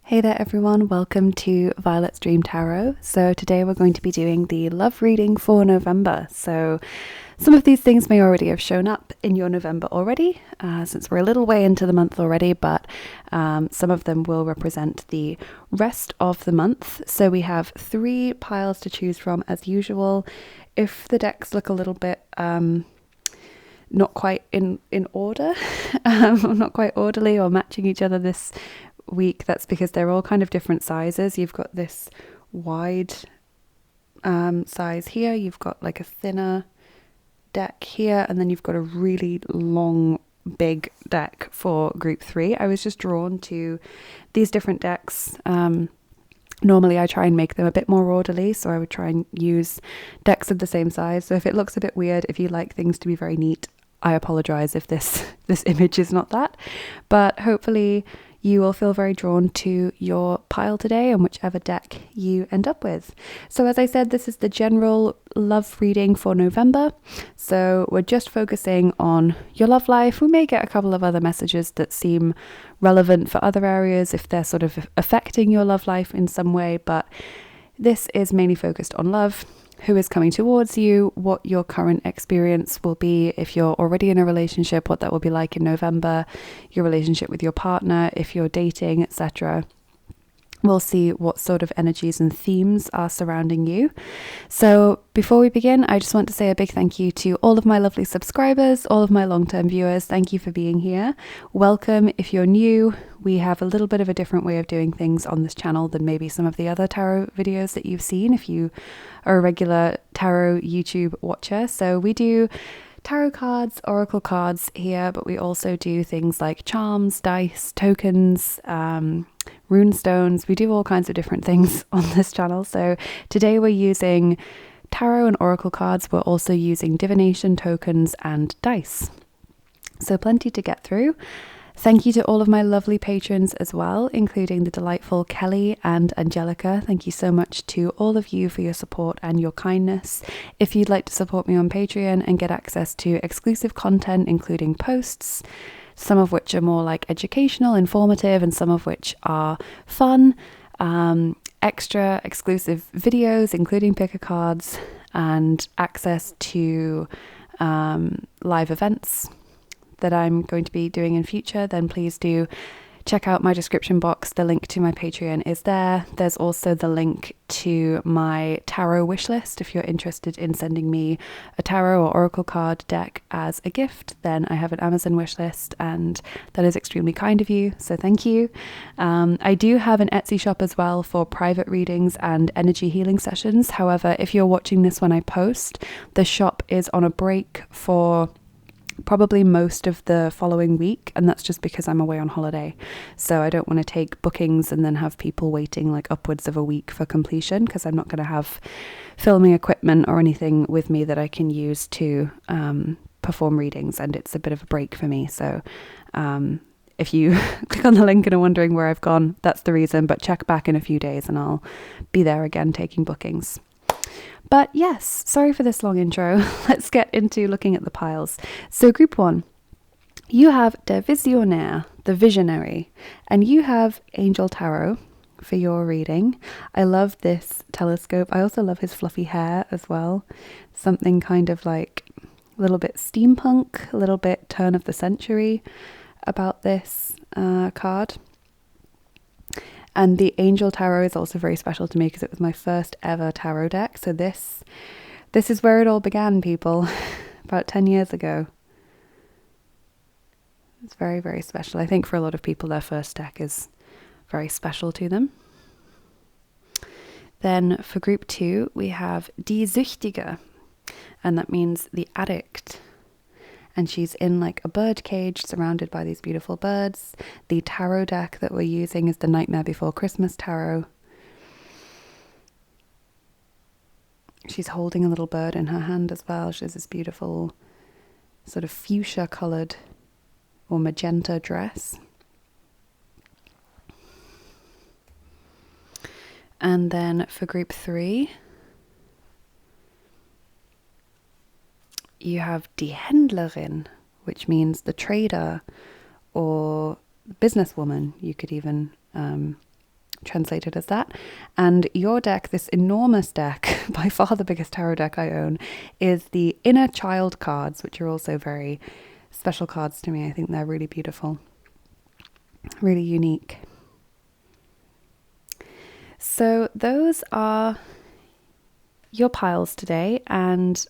Hey there everyone, welcome to Violet's Dream Tarot. So today we're going to be doing the love reading for November. So some of these things may already have shown up in your November already, since we're a little way into the month already, but some of them will represent the rest of the month. So we have 3 piles to choose from as usual. If the decks look a little bit not quite in order, not quite orderly or matching each other this week, that's because they're all kind of different sizes. You've got this wide size here, you've got like a thinner deck here, and then you've got a really long big deck for group 3. I was just drawn to these different decks. Normally I try and make them a bit more orderly, so I would try and use decks of the same size. So if it looks a bit weird, if you like things to be very neat, I apologize if this image is not that, but hopefully you will feel very drawn to your pile today and whichever deck you end up with. So as I said, this is the general love reading for November. So we're just focusing on your love life. We may get a couple of other messages that seem relevant for other areas if they're sort of affecting your love life in some way, but this is mainly focused on love, who is coming towards you, what your current experience will be if you're already in a relationship, what that will be like in November, your relationship with your partner, if you're dating, etc. We'll see what sort of energies and themes are surrounding you. So before we begin, I just want to say a big thank you to all of my lovely subscribers, all of my long-term viewers. Thank you for being here. Welcome if you're new. We have a little bit of a different way of doing things on this channel than maybe some of the other tarot videos that you've seen if you are a regular tarot YouTube watcher. So we do tarot cards, oracle cards here, but we also do things like charms, dice, tokens, rune stones. We do all kinds of different things on this channel. So today we're using tarot and oracle cards. We're also using divination tokens and dice. So plenty to get through. Thank you to all of my lovely patrons as well, including the delightful Kelly and Angelica. Thank you so much to all of you for your support and your kindness. If you'd like to support me on Patreon and get access to exclusive content, including posts, some of which are more like educational, informative, and some of which are fun, extra exclusive videos, including picker cards, and access to live events that I'm going to be doing in future, then please do check out my description box. The link to my Patreon is there. There's also the link to my tarot wish list. If you're interested in sending me a tarot or oracle card deck as a gift, then I have an Amazon wish list, and that is extremely kind of you, so thank you. I do have an Etsy shop as well for private readings and energy healing sessions. However, if you're watching this when I post, the shop is on a break for probably most of the following week, and that's just because I'm away on holiday. So I don't want to take bookings and then have people waiting like upwards of a week for completion, because I'm not going to have filming equipment or anything with me that I can use to perform readings, and it's a bit of a break for me. So if you click on the link and are wondering where I've gone, that's the reason, but check back in a few days and I'll be there again taking bookings. But yes, sorry for this long intro. Let's get into looking at the piles. So group 1, you have Der Visionär, the visionary, and you have Angel Tarot for your reading. I love this telescope. I also love his fluffy hair as well. Something kind of like a little bit steampunk, a little bit turn of the century about this card. And the Angel Tarot is also very special to me because it was my first ever tarot deck. So this is where it all began, people, about 10 years ago. It's very, very special. I think for a lot of people, their first deck is very special to them. Then for group 2, we have Die Süchtige, and that means the addict. And she's in like a bird cage surrounded by these beautiful birds. The tarot deck that we're using is the Nightmare Before Christmas tarot. She's holding a little bird in her hand as well. She has this beautiful sort of fuchsia coloured or magenta dress. And then for group 3, you have Die Händlerin, which means the trader or businesswoman. You could even translated as that. And your deck, this enormous deck, by far the biggest tarot deck I own, is the Inner Child cards, which are also very special cards to me. I think they're really beautiful, really unique. So those are your piles today, and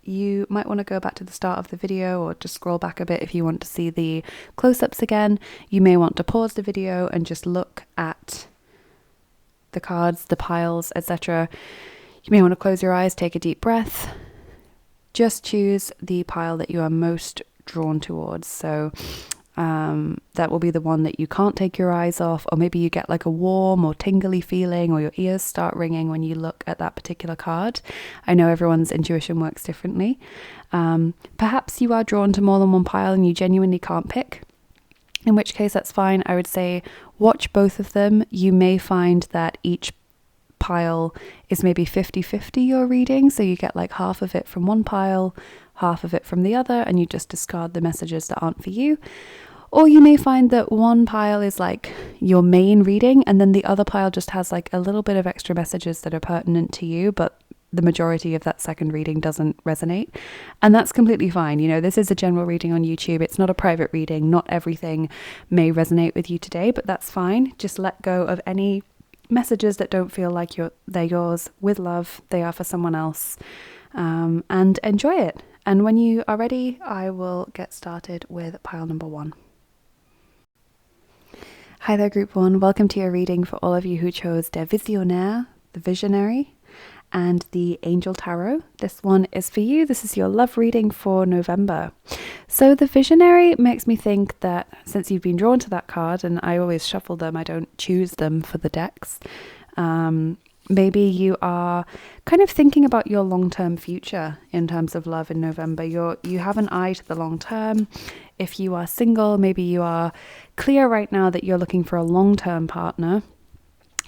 you might want to go back to the start of the video or just scroll back a bit if you want to see the close-ups again. You may want to pause the video and just look at the cards, the piles, etc. You may want to close your eyes, take a deep breath, just choose the pile that you are most drawn towards. So that will be the one that you can't take your eyes off, or maybe you get like a warm or tingly feeling, or your ears start ringing when you look at that particular card. I know everyone's intuition works differently. Perhaps you are drawn to more than one pile and you genuinely can't pick, in which case that's fine. I would say watch both of them. You may find that each pile is maybe 50-50 your reading, so you get like half of it from one pile, half of it from the other, and you just discard the messages that aren't for you. Or you may find that one pile is like your main reading, and then the other pile just has like a little bit of extra messages that are pertinent to you, but the majority of that second reading doesn't resonate. And that's completely fine. You know, this is a general reading on YouTube. It's not a private reading. Not everything may resonate with you today, but that's fine. Just let go of any messages that don't feel like they're yours. With love, they are for someone else, and enjoy it. And when you are ready, I will get started with pile number 1. Hi there, Group 1. Welcome to your reading for all of you who chose Der Visionär, the Visionary, and the Angel Tarot. This one is for you. This is your love reading for November. So the Visionary makes me think that since you've been drawn to that card, and I always shuffle them, I don't choose them for the decks, maybe you are kind of thinking about your long-term future in terms of love in November. You have an eye to the long term. If you are single, maybe you are clear right now that you're looking for a long-term partner.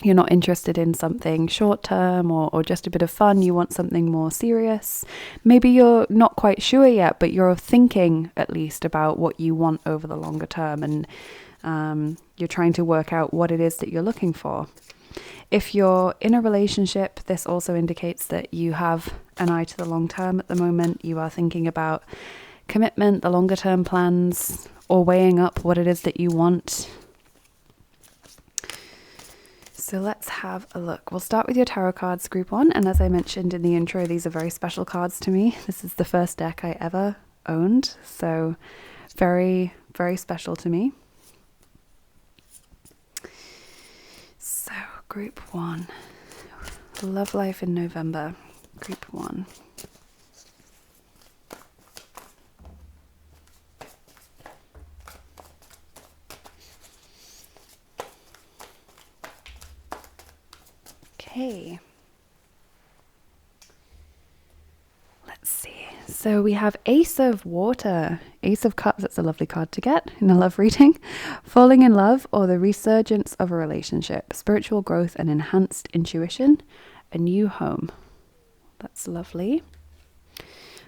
You're not interested in something short-term or just a bit of fun. You want something more serious. Maybe you're not quite sure yet, but you're thinking at least about what you want over the longer term, and you're trying to work out what it is that you're looking for. If you're in a relationship, this also indicates that you have an eye to the long term at the moment. You are thinking about commitment, the longer term plans, or weighing up what it is that you want. So let's have a look. We'll start with your tarot cards, Group 1. And as I mentioned in the intro, these are very special cards to me. This is the first deck I ever owned. So very, very special to me. So Group 1, love life in November, Group 1. Okay. Let's see. So we have Ace of Water, Ace of Cups. That's a lovely card to get in a love reading. Falling in love or the resurgence of a relationship, spiritual growth and enhanced intuition, a new home. That's lovely.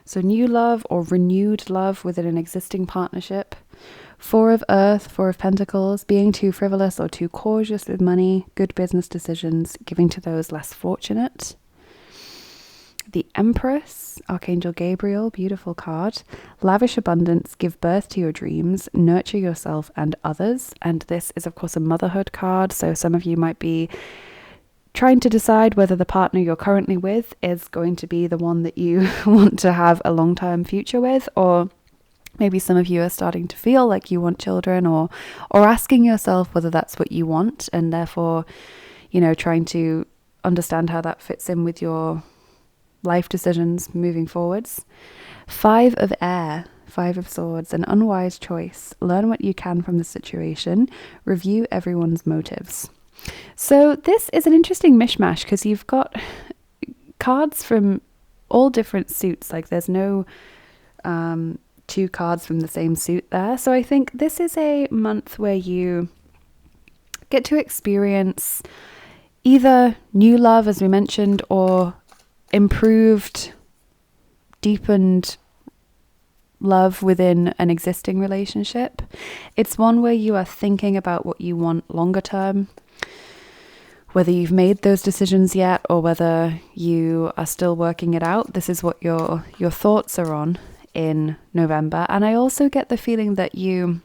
So new love or renewed love within an existing partnership. 4 of Earth, 4 of Pentacles, being too frivolous or too cautious with money, good business decisions, giving to those less fortunate. The Empress, Archangel Gabriel, beautiful card. Lavish abundance, give birth to your dreams, nurture yourself and others. And this is, of course, a motherhood card. So some of you might be trying to decide whether the partner you're currently with is going to be the one that you want to have a long-term future with, or maybe some of you are starting to feel like you want children, or asking yourself whether that's what you want, and therefore, you know, trying to understand how that fits in with your life decisions moving forwards. 5 of Air, 5 of Swords, an unwise choice. Learn what you can from the situation. Review everyone's motives. So this is an interesting mishmash because you've got cards from all different suits. Like there's no 2 cards from the same suit there. So I think this is a month where you get to experience either new love, as we mentioned, or improved, deepened love within an existing relationship. It's one where you are thinking about what you want longer term. Whether you've made those decisions yet or whether you are still working it out, this is what your thoughts are on in November. And I also get the feeling that you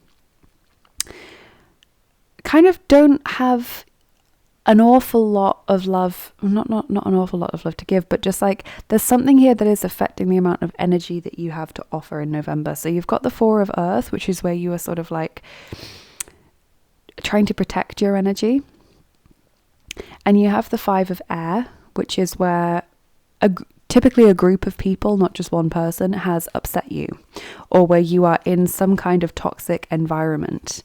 kind of don't have an awful lot of love, not an awful lot of love to give, but just like there's something here that is affecting the amount of energy that you have to offer in November. So you've got the Four of Earth, which is where you are sort of like trying to protect your energy. And you have the Five of Air, which is where typically a group of people, not just one person, has upset you, or where you are in some kind of toxic environment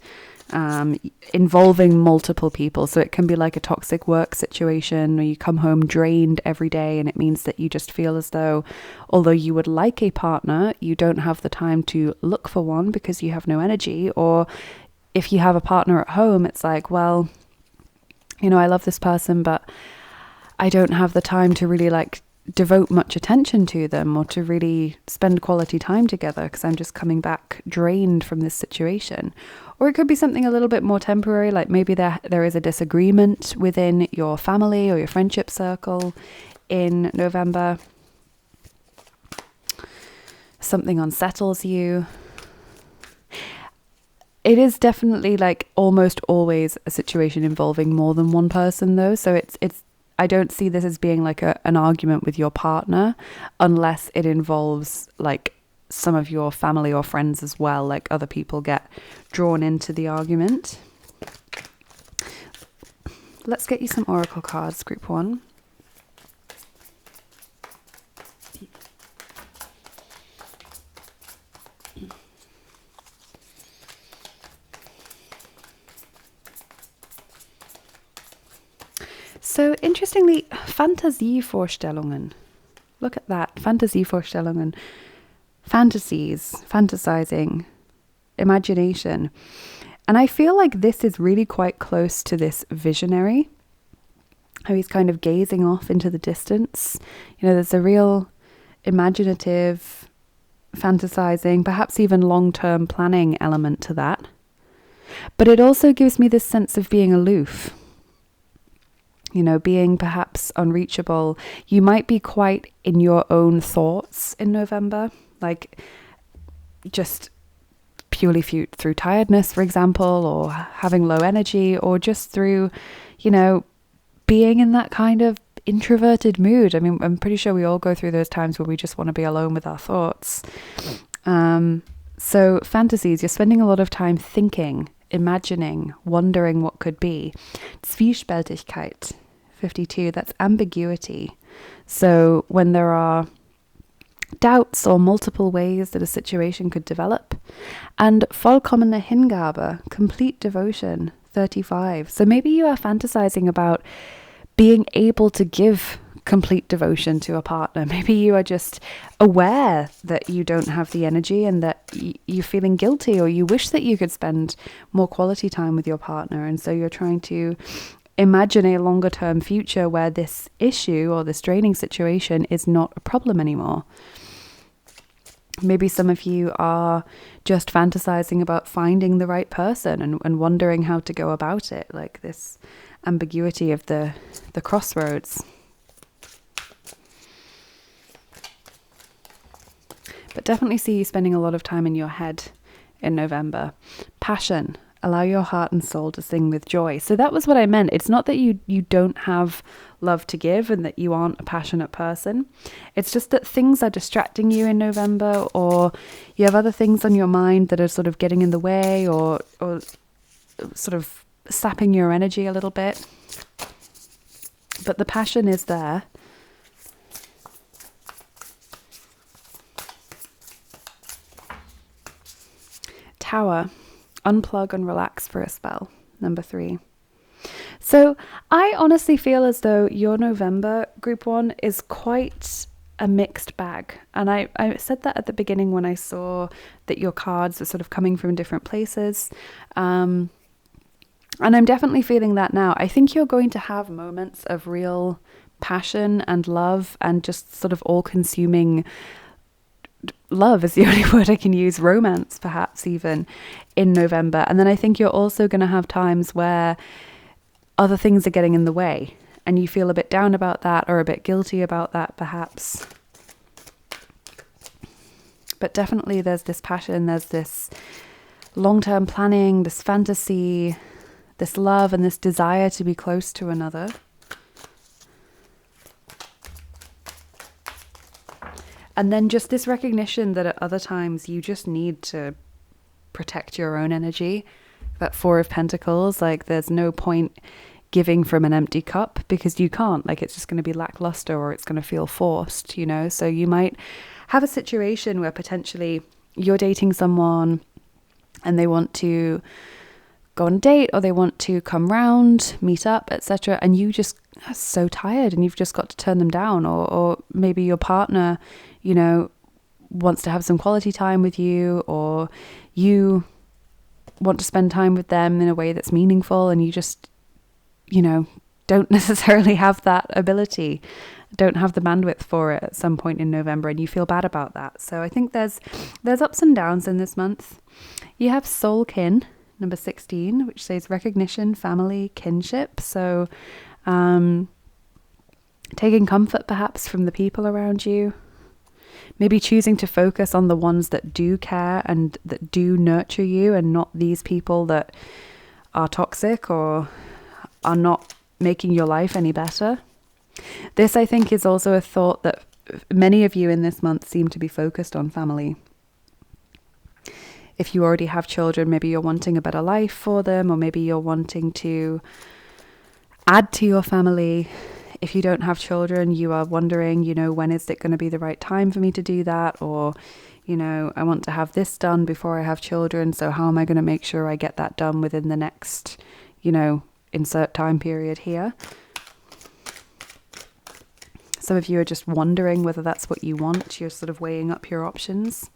involving multiple people. So it can be like a toxic work situation, or you come home drained every day, and it means that you just feel as though, although you would like a partner, you don't have the time to look for one because you have no energy. Or if you have a partner at home, it's like, well, you know, I love this person, but I don't have the time to really like devote much attention to them or to really spend quality time together because I'm just coming back drained from this situation. Or it could be something a little bit more temporary, like maybe there is a disagreement within your family or your friendship circle in November. Something unsettles you. It is definitely like almost always a situation involving more than one person though. So it's I don't see this as being like an argument with your partner unless it involves like some of your family or friends as well, like other people get drawn into the argument. Let's get you some oracle cards, group 1. So interestingly, Fantasievorstellungen. Look at that. Fantasievorstellungen. Fantasies, fantasizing, imagination. And I feel like this is really quite close to this visionary. How he's kind of gazing off into the distance. You know, there's a real imaginative, fantasizing, perhaps even long-term planning element to that. But it also gives me this sense of being aloof. You know, being perhaps unreachable. You might be quite in your own thoughts in November, like just purely through tiredness, for example, or having low energy, or just through, you know, being in that kind of introverted mood. I mean, I'm pretty sure we all go through those times where we just want to be alone with our thoughts. So fantasies, you're spending a lot of time thinking, imagining, wondering what could be. Zwiespältigkeit, 52, that's ambiguity. So when there are doubts or multiple ways that a situation could develop. And vollkommene Hingabe, complete devotion, 35. So maybe you are fantasizing about being able to give complete devotion to a partner. Maybe you are just aware that you don't have the energy and that you're feeling guilty, or you wish that you could spend more quality time with your partner. And so you're trying to imagine a longer term future where this issue or this draining situation is not a problem anymore. Maybe some of you are just fantasizing about finding the right person and wondering how to go about it, like this ambiguity of the crossroads. But definitely see you spending a lot of time in your head in November. Passion. Allow your heart and soul to sing with joy. So that was what I meant. It's not that you don't have love to give and that you aren't a passionate person. It's just that things are distracting you in November, or you have other things on your mind that are sort of getting in the way, or sort of sapping your energy a little bit. But the passion is there. Tower. Unplug and relax for a spell, number 3. So I honestly feel as though your November group 1 is quite a mixed bag. And I said that at the beginning when I saw that your cards are sort of coming from different places. And I'm definitely feeling that now. I think you're going to have moments of real passion and love and just sort of all-consuming love is the only word I can use, romance perhaps even, in November. And then I think you're also going to have times where other things are getting in the way, and you feel a bit down about that, or a bit guilty about that perhaps. But definitely there's this passion, there's this long-term planning, this fantasy, this love, and this desire to be close to another. And then just this recognition that at other times you just need to protect your own energy. That Four of Pentacles, like there's no point giving from an empty cup, because you can't, like it's just going to be lackluster, or it's going to feel forced, you know. So you might have a situation where potentially you're dating someone and they want to go on a date, or they want to come round, meet up, etc., and you just are so tired and you've just got to turn them down. Or maybe your partner, you know, wants to have some quality time with you, or you want to spend time with them in a way that's meaningful, and you just, you know, don't necessarily have that ability, don't have the bandwidth for it at some point in November, and you feel bad about that. So I think there's ups and downs in this month. You have soul kin, number 16, which says recognition, family, kinship. So taking comfort perhaps from the people around you, maybe choosing to focus on the ones that do care and that do nurture you, and not these people that are toxic or are not making your life any better. This, I think, is also a thought that many of you in this month seem to be focused on family. If you already have children, maybe you're wanting a better life for them, or maybe you're wanting to add to your family. If you don't have children, you are wondering, you know, when is it going to be the right time for me to do that? Or, you know, I want to have this done before I have children, so how am I going to make sure I get that done within the next, you know, insert time period here? Some of you are just wondering whether that's what you want. You're sort of weighing up your options.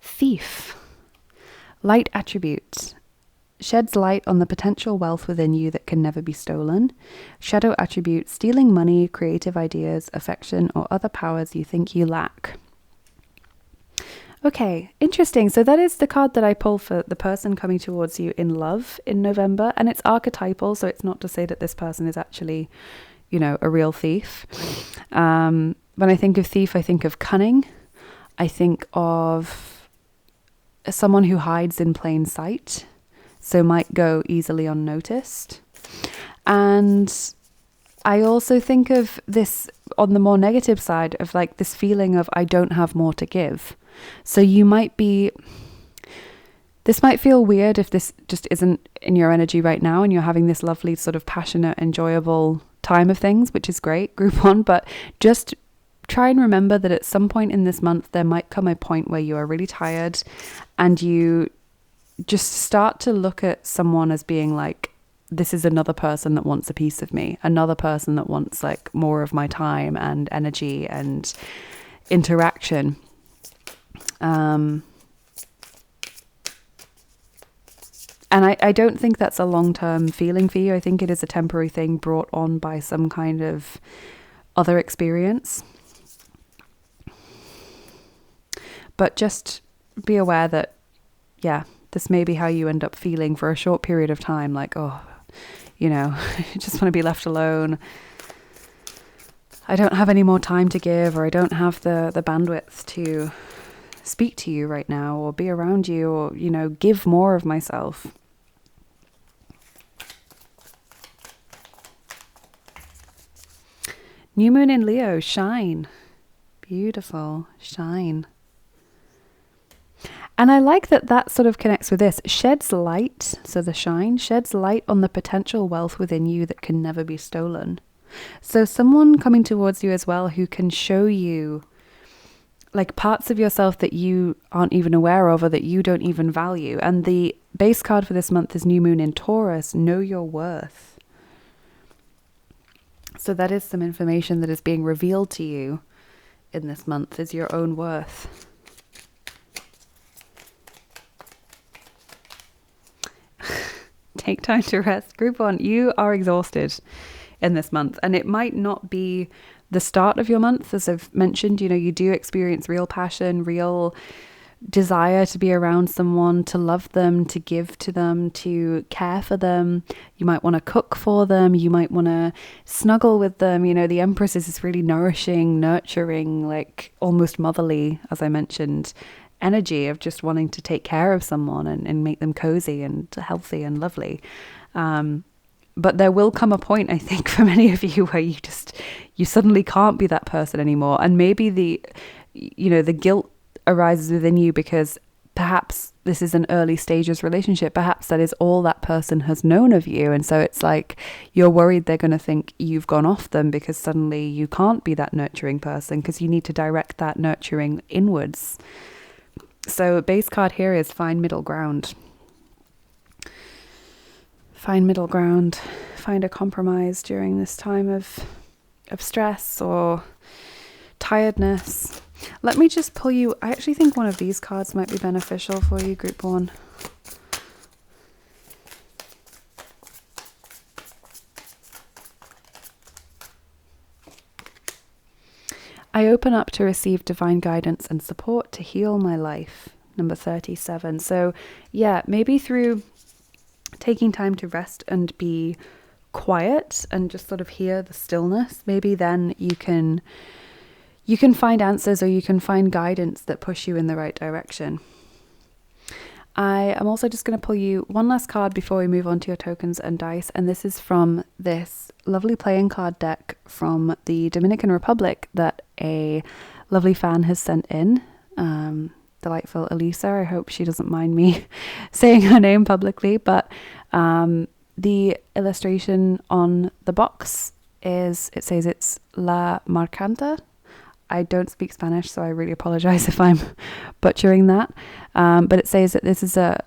Thief. Light attribute. Sheds light on the potential wealth within you that can never be stolen. Shadow attribute. Stealing money, creative ideas, affection, or other powers you think you lack. Okay, interesting. So that is the card that I pull for the person coming towards you in love in November. And it's archetypal, so it's not to say that this person is actually, you know, a real thief. When I think of thief, I think of cunning. I think of someone who hides in plain sight, so might go easily unnoticed. And I also think of this on the more negative side of like this feeling of I don't have more to give. So you might be, this might feel weird if this just isn't in your energy right now and you're having this lovely sort of passionate, enjoyable time of things, which is great, group one, but just try and remember that at some point in this month, there might come a point where you are really tired and you just start to look at someone as being like, this is another person that wants a piece of me, another person that wants like more of my time and energy and interaction. And I don't think that's a long-term feeling for you. I think it is a temporary thing brought on by some kind of other experience. But just be aware that, yeah, this may be how you end up feeling for a short period of time. Like, oh, you know, I just want to be left alone. I don't have any more time to give, or I don't have the bandwidth to speak to you right now, or be around you, or, you know, give more of myself. New moon in Leo, shine. Beautiful, shine. And I like that that sort of connects with this. Sheds light, so the shine, sheds light on the potential wealth within you that can never be stolen. So someone coming towards you as well who can show you like parts of yourself that you aren't even aware of, or that you don't even value. And the base card for this month is new moon in Taurus, know your worth. So that is some information that is being revealed to you in this month, is your own worth. Take time to rest. Group one, you are exhausted in this month, and it might not be the start of your month, as I've mentioned, you do experience real passion, real desire to be around someone, to love them, to give to them, to care for them. You might want to cook for them. You might want to snuggle with them. The Empress is this really nourishing, nurturing, like almost motherly, as I mentioned, energy of just wanting to take care of someone and make them cozy and healthy and lovely. But there will come a point, I think, for many of you where you suddenly can't be that person anymore. And maybe the guilt arises within you because perhaps this is an early stages relationship. Perhaps that is all that person has known of you. And so it's like you're worried they're going to think you've gone off them because suddenly you can't be that nurturing person because you need to direct that nurturing inwards. So base card here is find middle ground. Find middle ground. Find a compromise during this time of stress or tiredness. Let me just pull you. I actually think one of these cards might be beneficial for you, Group 1. I open up to receive divine guidance and support to heal my life. Number 37. So yeah, maybe through taking time to rest and be quiet and just sort of hear the stillness, maybe then you can find answers or you can find guidance that push you in the right direction. I am also just going to pull you one last card before we move on to your tokens and dice, and this is from this lovely playing card deck from the Dominican Republic that a lovely fan has sent in. Delightful Elisa. I hope she doesn't mind me saying her name publicly, but the illustration on the box says it's La Marcanta. I don't speak Spanish, so I really apologize if I'm butchering that. But it says that this is a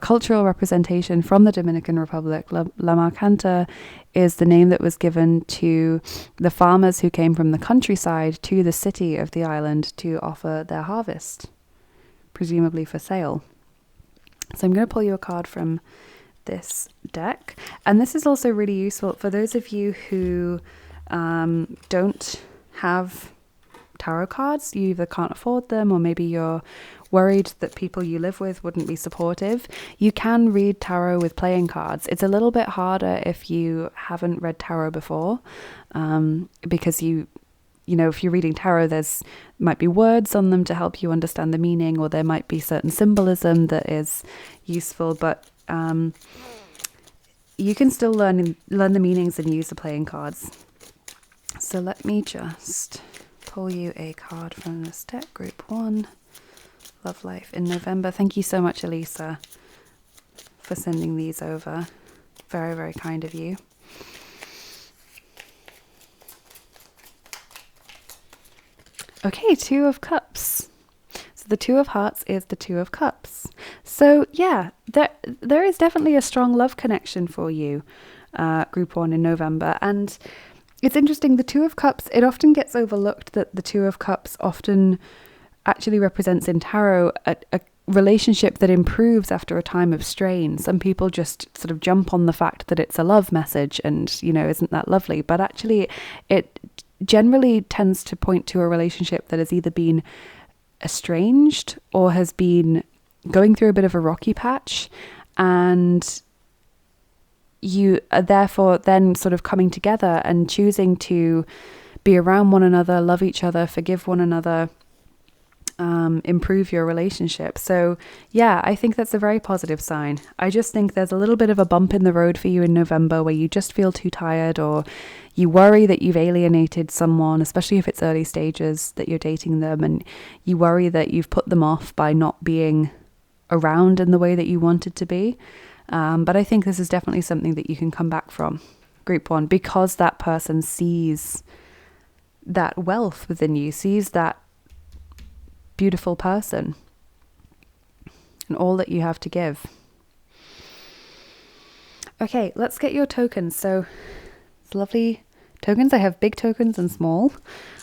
cultural representation from the Dominican Republic. La Marcanta is the name that was given to the farmers who came from the countryside to the city of the island to offer their harvest, presumably for sale. So I'm going to pull you a card from this deck. And this is also really useful for those of you who don't have tarot cards. You either can't afford them or maybe you're worried that people you live with wouldn't be supportive. You can read tarot with playing cards. It's a little bit harder if you haven't read tarot before, because if you're reading tarot, there's might be words on them to help you understand the meaning, or there might be certain symbolism that is useful, but you can still learn the meanings and use the playing cards. So let me just pull you a card from this deck, Group 1, Love Life in November. Thank you so much, Elisa, for sending these over. Very, very kind of you. Okay, Two of Cups. So the Two of Hearts is the Two of Cups. So yeah, there is definitely a strong love connection for you, Group 1 in November. And it's interesting, the Two of Cups, it often gets overlooked that the Two of Cups often actually represents in tarot a relationship that improves after a time of strain. Some people just sort of jump on the fact that it's a love message and, isn't that lovely? But actually it generally tends to point to a relationship that has either been estranged or has been going through a bit of a rocky patch, and you are therefore then sort of coming together and choosing to be around one another, love each other, forgive one another, improve your relationship. So yeah, I think that's a very positive sign. I just think there's a little bit of a bump in the road for you in November where you just feel too tired, or you worry that you've alienated someone, especially if it's early stages that you're dating them, and you worry that you've put them off by not being around in the way that you wanted to be. But I think this is definitely something that you can come back from, Group 1, because that person sees that wealth within you, sees that beautiful person and all that you have to give. Okay, let's get your tokens. So it's lovely tokens. I have big tokens and small.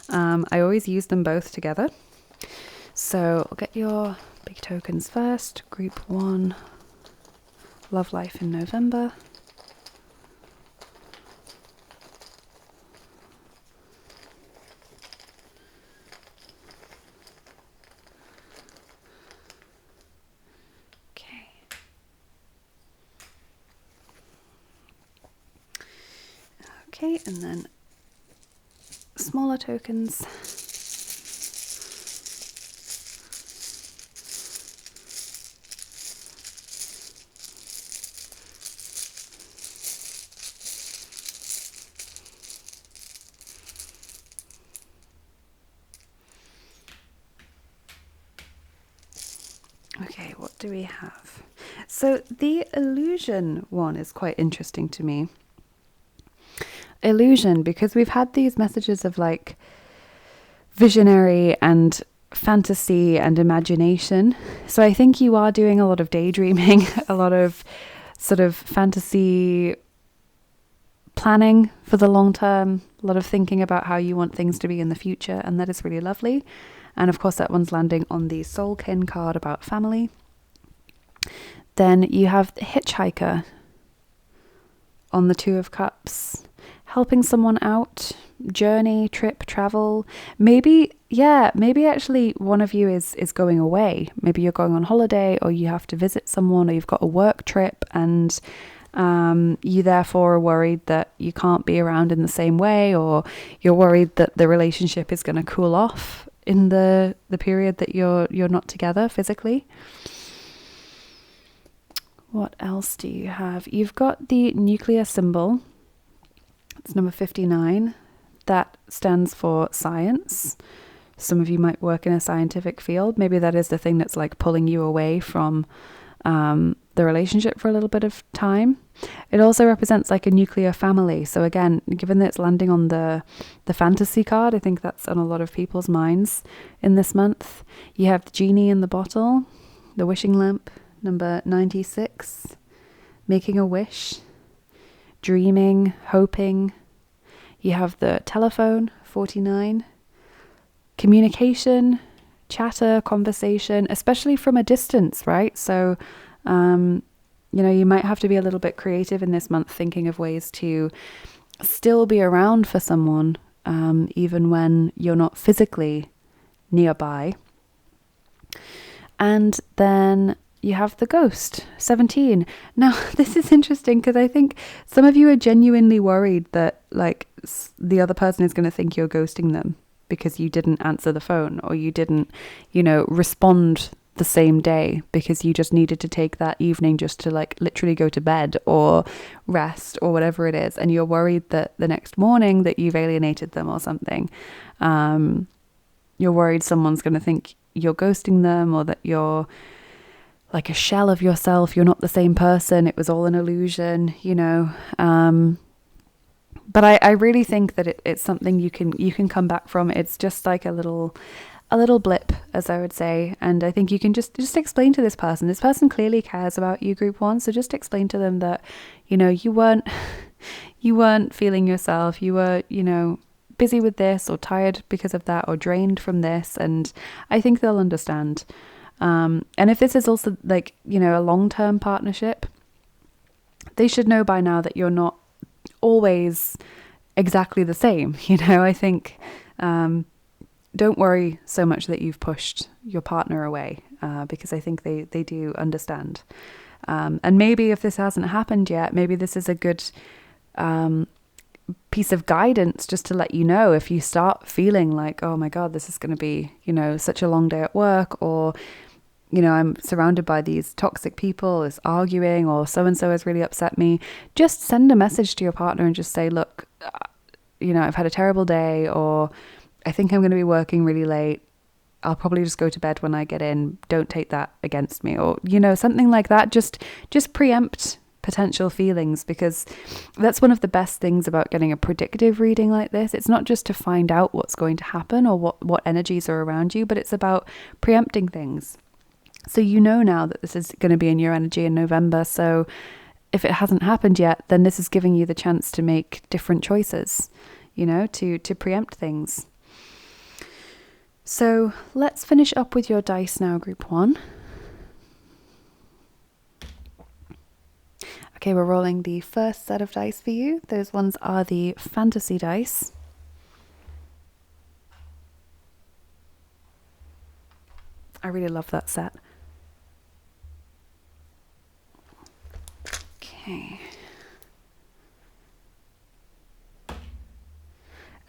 I always use them both together. So I'll get your big tokens first. Group 1, Love Life in November. Okay, and then smaller tokens. Okay, what do we have? So the illusion one is quite interesting to me. Illusion, because we've had these messages of like visionary and fantasy and imagination. So I think you are doing a lot of daydreaming, a lot of sort of fantasy planning for the long term, a lot of thinking about how you want things to be in the future, and that is really lovely. And of course that one's landing on the Soulkin card about family. Then you have the Hitchhiker on the Two of Cups, helping someone out, journey, trip, travel. Maybe actually one of you is going away. Maybe you're going on holiday, or you have to visit someone, or you've got a work trip, and you therefore are worried that you can't be around in the same way, or you're worried that the relationship is going to cool off in the period that you're not together physically. What else do you have? You've got the nuclear symbol. It's number 59. That stands for science. Some of you might work in a scientific field. Maybe that is the thing that's like pulling you away from the relationship for a little bit of time. It also represents like a nuclear family. So again, given that it's landing on the fantasy card, I think that's on a lot of people's minds in this month. You have the genie in the bottle, the wishing lamp, number 96, making a wish, dreaming, hoping. You have the telephone, 49, communication, chatter, conversation, especially from a distance, right? So, you might have to be a little bit creative in this month, thinking of ways to still be around for someone, even when you're not physically nearby. And then you have the ghost, 17. Now, this is interesting because I think some of you are genuinely worried that like the other person is going to think you're ghosting them because you didn't answer the phone, or you didn't, respond the same day because you just needed to take that evening just to like literally go to bed or rest or whatever it is. And you're worried that the next morning that you've alienated them or something. You're worried someone's going to think you're ghosting them, or that you're like a shell of yourself. You're not the same person. It was all an illusion, But I really think that it's something you can come back from. It's just like a little blip, as I would say. And I think you can just explain to this person. This person clearly cares about you, group one. So just explain to them that, you weren't feeling yourself. You were, busy with this, or tired because of that, or drained from this. And I think they'll understand. And if this is also like, a long-term partnership, they should know by now that you're not always exactly the same. I think, don't worry so much that you've pushed your partner away, because I think they do understand. And maybe if this hasn't happened yet, maybe this is a good piece of guidance just to let you know if you start feeling like, oh my God, this is going to be, such a long day at work, or, I'm surrounded by these toxic people, is arguing, or so-and-so has really upset me. Just send a message to your partner and just say, look, I've had a terrible day, or I think I'm going to be working really late. I'll probably just go to bed when I get in. Don't take that against me, or, something like that. Just preempt potential feelings, because that's one of the best things about getting a predictive reading like this. It's not just to find out what's going to happen or what energies are around you, but it's about preempting things. So now that this is going to be in your energy in November. So if it hasn't happened yet, then this is giving you the chance to make different choices, to preempt things. So let's finish up with your dice now, group one. Okay, we're rolling the first set of dice for you. Those ones are the fantasy dice. I really love that set. Okay.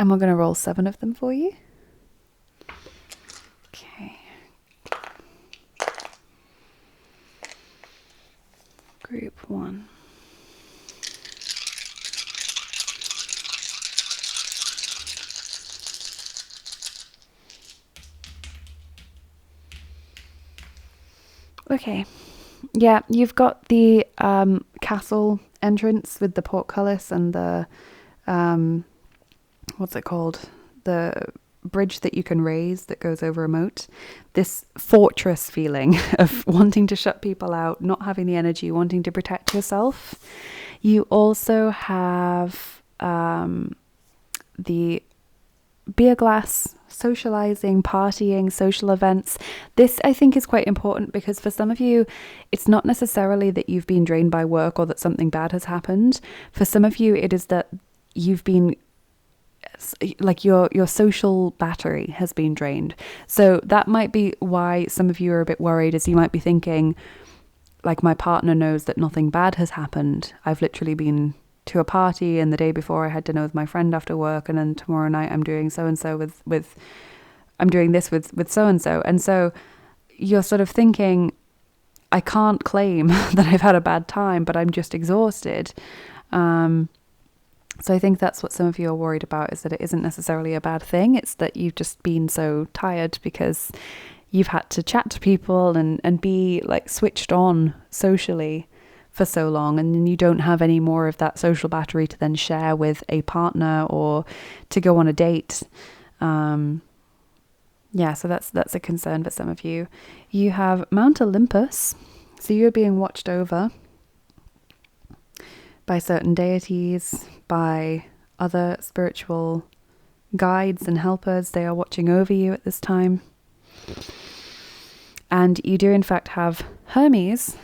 And we're going to roll 7 of them for you. Okay. Group 1. Okay. Yeah, you've got the castle entrance with the portcullis and the what's it called? The bridge that you can raise that goes over a moat. This fortress feeling of wanting to shut people out, not having the energy, wanting to protect yourself. You also have the beer glass, socializing, partying, social events. This, I think, is quite important because for some of you, it's not necessarily that you've been drained by work or that something bad has happened. For some of you, it is that you've been, like, your social battery has been drained. So that might be why some of you are a bit worried, as you might be thinking, like, my partner knows that nothing bad has happened. I've literally been to a party, and the day before I had dinner with my friend after work, and then tomorrow night I'm doing so-and-so with I'm doing this with so-and-so. And so you're sort of thinking, I can't claim that I've had a bad time, but I'm just exhausted. So I think that's what some of you are worried about, is that it isn't necessarily a bad thing. It's that you've just been so tired because you've had to chat to people and be like switched on socially for so long, and then you don't have any more of that social battery to then share with a partner or to go on a date. So that's a concern for some of you. You have Mount Olympus, so you're being watched over by certain deities, by other spiritual guides and helpers. They are watching over you at this time. And you do in fact have Hermes,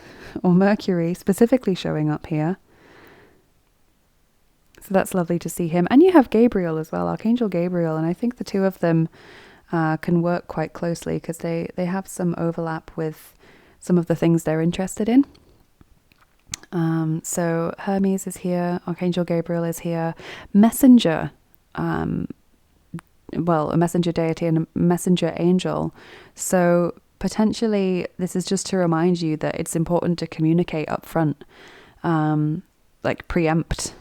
or Mercury, specifically showing up here. So that's lovely to see him. And you have Gabriel as well, Archangel Gabriel, and I think the two of them can work quite closely because they have some overlap with some of the things they're interested in. So Hermes is here, Archangel Gabriel is here, Messenger, a messenger deity and a messenger angel. So potentially, this is just to remind you that it's important to communicate up front, like preempt,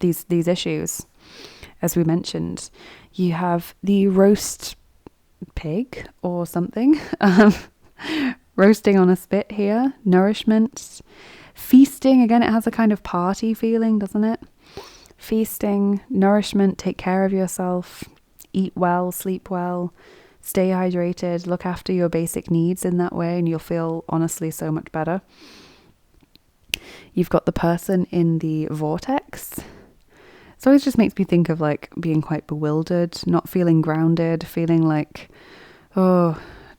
these issues. As we mentioned, you have the roast pig or something, roasting on a spit here, nourishment, feasting. Again, it has a kind of party feeling, doesn't it? Feasting, nourishment, take care of yourself, eat well, sleep well, stay hydrated, look after your basic needs in that way, and you'll feel honestly so much better. You've got the person in the vortex. So it always just makes me think of like being quite bewildered, not feeling grounded, feeling like,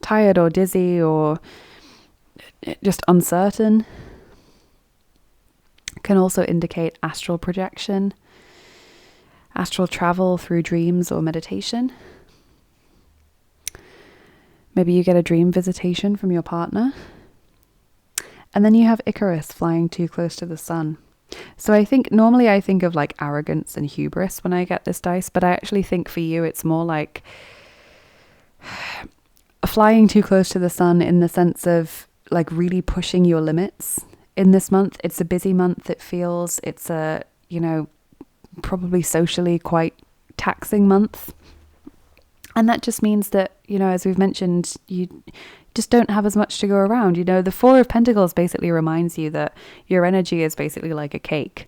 tired or dizzy or just uncertain. Can also indicate astral projection, astral travel through dreams or meditation. Maybe you get a dream visitation from your partner. And then you have Icarus flying too close to the sun. So I think normally I think of like arrogance and hubris when I get this dice, but I actually think for you it's more like flying too close to the sun in the sense of like really pushing your limits in this month. It's a busy month. It's a, probably socially quite taxing month. And that just means that, as we've mentioned, you just don't have as much to go around. The Four of Pentacles basically reminds you that your energy is basically like a cake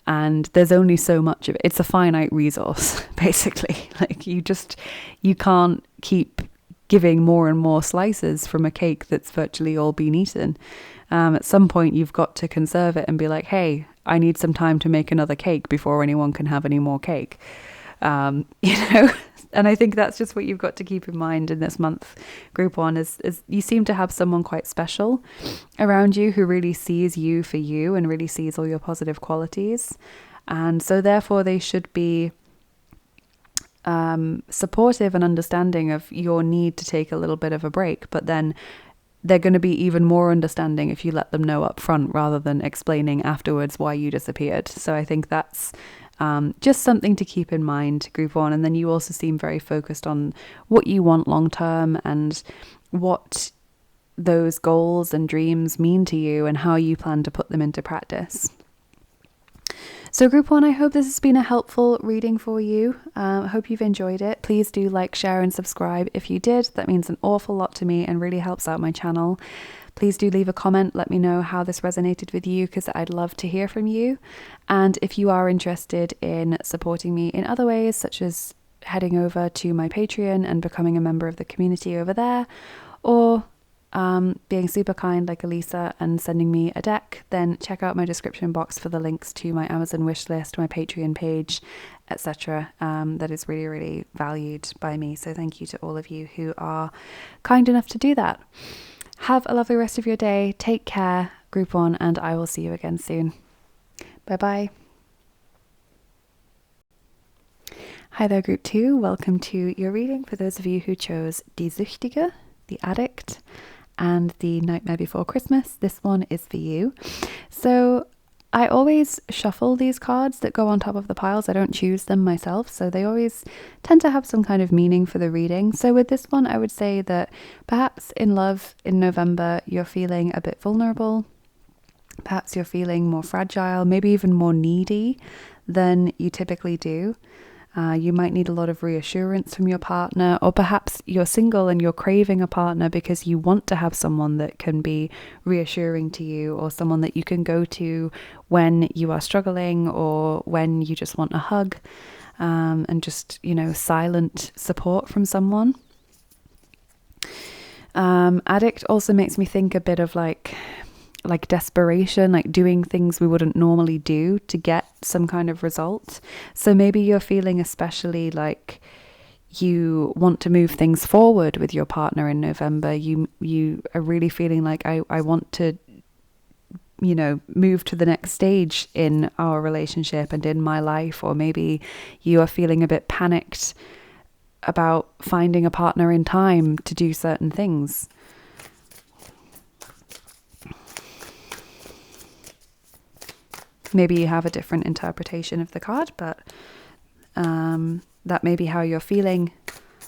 and there's only so much of it. It's a finite resource, basically. Like you can't keep giving more and more slices from a cake that's virtually all been eaten. At some point, you've got to conserve it and be like, hey, I need some time to make another cake before anyone can have any more cake. And I think that's just what you've got to keep in mind in this month. Group 1 is you seem to have someone quite special around you who really sees you for you and really sees all your positive qualities. And so therefore they should be supportive and understanding of your need to take a little bit of a break, but then they're going to be even more understanding if you let them know up front rather than explaining afterwards why you disappeared. So I think that's Just something to keep in mind, group one. And then you also seem very focused on what you want long term and what those goals and dreams mean to you and how you plan to put them into practice. So group one, I hope this has been a helpful reading for you. I hope you've enjoyed it. Please do like, share and subscribe if you did. That means an awful lot to me and really helps out my channel. Please do leave a comment. Let me know how this resonated with you, because I'd love to hear from you. And if you are interested in supporting me in other ways, such as heading over to my Patreon and becoming a member of the community over there, or being super kind like Elisa and sending me a deck, then check out my description box for the links to my Amazon wishlist, my Patreon page, etc. That is really, really valued by me. So thank you to all of you who are kind enough to do that. Have a lovely rest of your day. Take care, group one, and I will see you again soon. Bye bye. Hi there, group two. Welcome to your reading for those of you who chose Die Süchtige, the addict, and the Nightmare Before Christmas. This one is for you. So I always shuffle these cards that go on top of the piles. I don't choose them myself, so they always tend to have some kind of meaning for the reading. So with this one, I would say that perhaps in love in November, you're feeling a bit vulnerable. Perhaps you're feeling more fragile, maybe even more needy than you typically do. You might need a lot of reassurance from your partner, or perhaps you're single and you're craving a partner because you want to have someone that can be reassuring to you, or someone that you can go to when you are struggling or when you just want a hug, and just, silent support from someone. Addict also makes me think a bit of like desperation, like doing things we wouldn't normally do to get some kind of result. So maybe you're feeling especially like you want to move things forward with your partner in November. You are really feeling like I want to, move to the next stage in our relationship and in my life. Or maybe you are feeling a bit panicked about finding a partner in time to do certain things. Maybe you have a different interpretation of the card, but that may be how you're feeling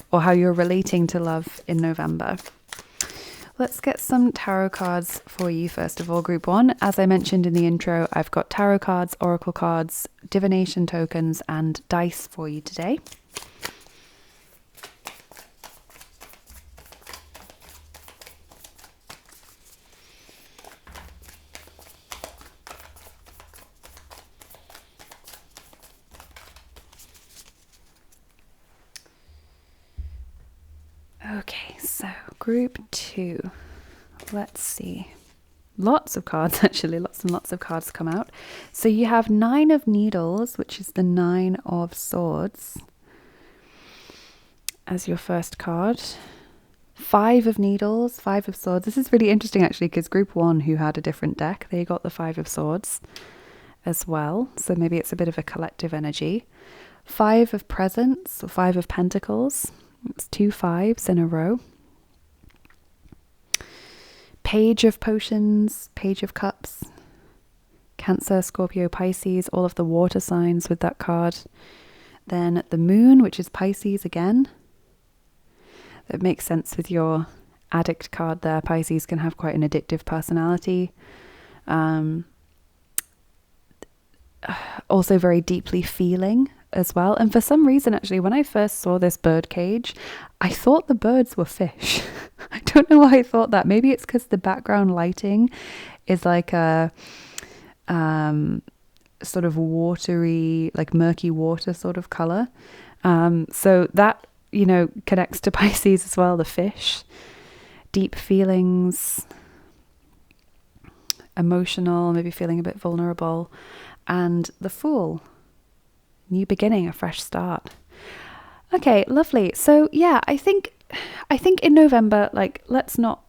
or how you're relating to love in November. Let's get some tarot cards for you first of all, group one. As I mentioned in the intro, I've got tarot cards, oracle cards, divination tokens, and dice for you today. Okay, so group two, let's see. Lots of cards, actually, lots and lots of cards come out. So you have 9 of Needles, which is the 9 of Swords, as your first card. 5 of Needles, 5 of Swords. This is really interesting, actually, because group one, who had a different deck, they got the 5 of Swords as well. So maybe it's a bit of a collective energy. 5 of Presents, or 5 of Pentacles. It's 2 5s in a row. Page of Potions, Page of Cups, Cancer, Scorpio, Pisces, all of the water signs with that card. Then the Moon, which is Pisces again. That makes sense with your addict card there. Pisces can have quite an addictive personality. Also very deeply feeling as well. And for some reason, actually, when I first saw this bird cage, I thought the birds were fish. I don't know why I thought that. Maybe it's because the background lighting is like a sort of watery, like murky water sort of color. So that, connects to Pisces as well, the fish. Deep feelings, emotional, maybe feeling a bit vulnerable. And the Fool. New beginning, a fresh start. Okay, lovely. So yeah, I think in November, like, let's not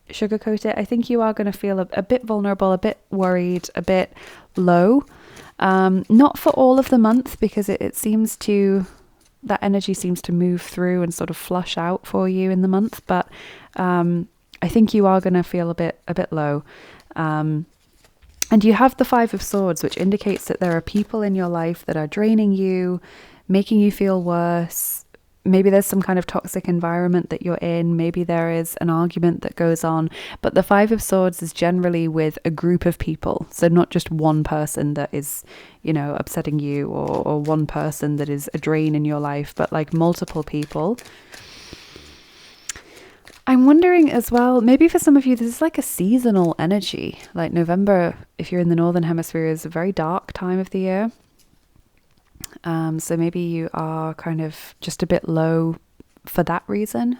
sugarcoat it. I think you are going to feel a bit vulnerable, a bit worried, a bit low. Not for all of the month, because it seems to, that energy seems to move through and sort of flush out for you in the month. But I think you are going to feel a bit low. And you have the Five of Swords, which indicates that there are people in your life that are draining you, making you feel worse. Maybe there's some kind of toxic environment that you're in. Maybe there is an argument that goes on. But the Five of Swords is generally with a group of people. So not just one person that is, upsetting you, or one person that is a drain in your life, but like multiple people. I'm wondering as well, maybe for some of you, this is like a seasonal energy. Like November, if you're in the Northern Hemisphere, is a very dark time of the year. So maybe you are kind of just a bit low for that reason.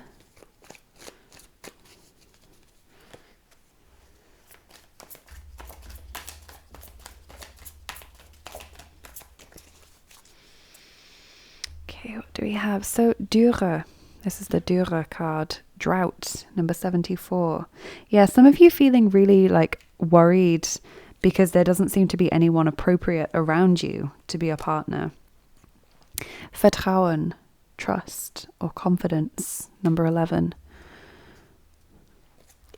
Okay, what do we have? So Dürre. This is the Dürre card. Drought, number 74. Yeah, some of you feeling really like worried because there doesn't seem to be anyone appropriate around you to be a partner. Vertrauen, trust or confidence, number 11.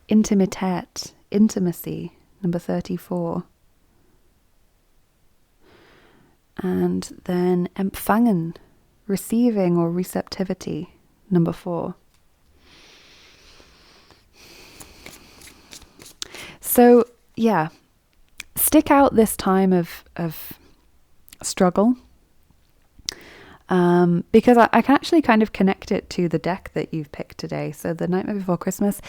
Intimität, intimacy, number 34. And then empfangen, receiving or receptivity, number 4. So, yeah, stick out this time of struggle, because I can actually kind of connect it to the deck that you've picked today. So the Nightmare Before Christmas,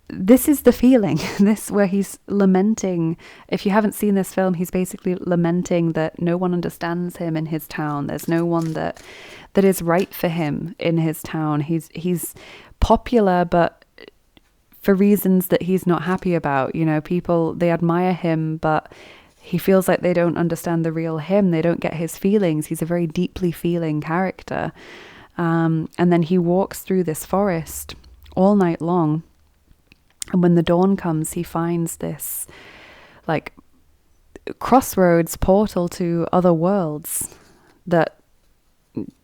this is the feeling, this where he's lamenting. If you haven't seen this film, he's basically lamenting that no one understands him in his town. There's no one that is right for him in his town. He's popular, but for reasons that he's not happy about. People, they admire him, but he feels like they don't understand the real him. They don't get his feelings. He's a very deeply feeling character. And then he walks through this forest all night long. And when the dawn comes, he finds this like crossroads portal to other worlds that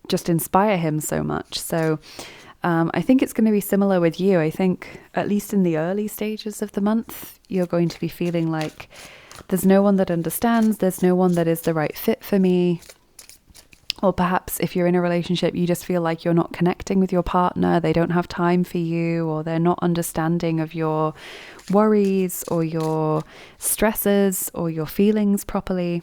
just inspire him so much. So I think it's going to be similar with you. I think at least in the early stages of the month, you're going to be feeling like there's no one that understands. There's no one that is the right fit for me. Or perhaps if you're in a relationship, you just feel like you're not connecting with your partner. They don't have time for you, or they're not understanding of your worries or your stresses or your feelings properly.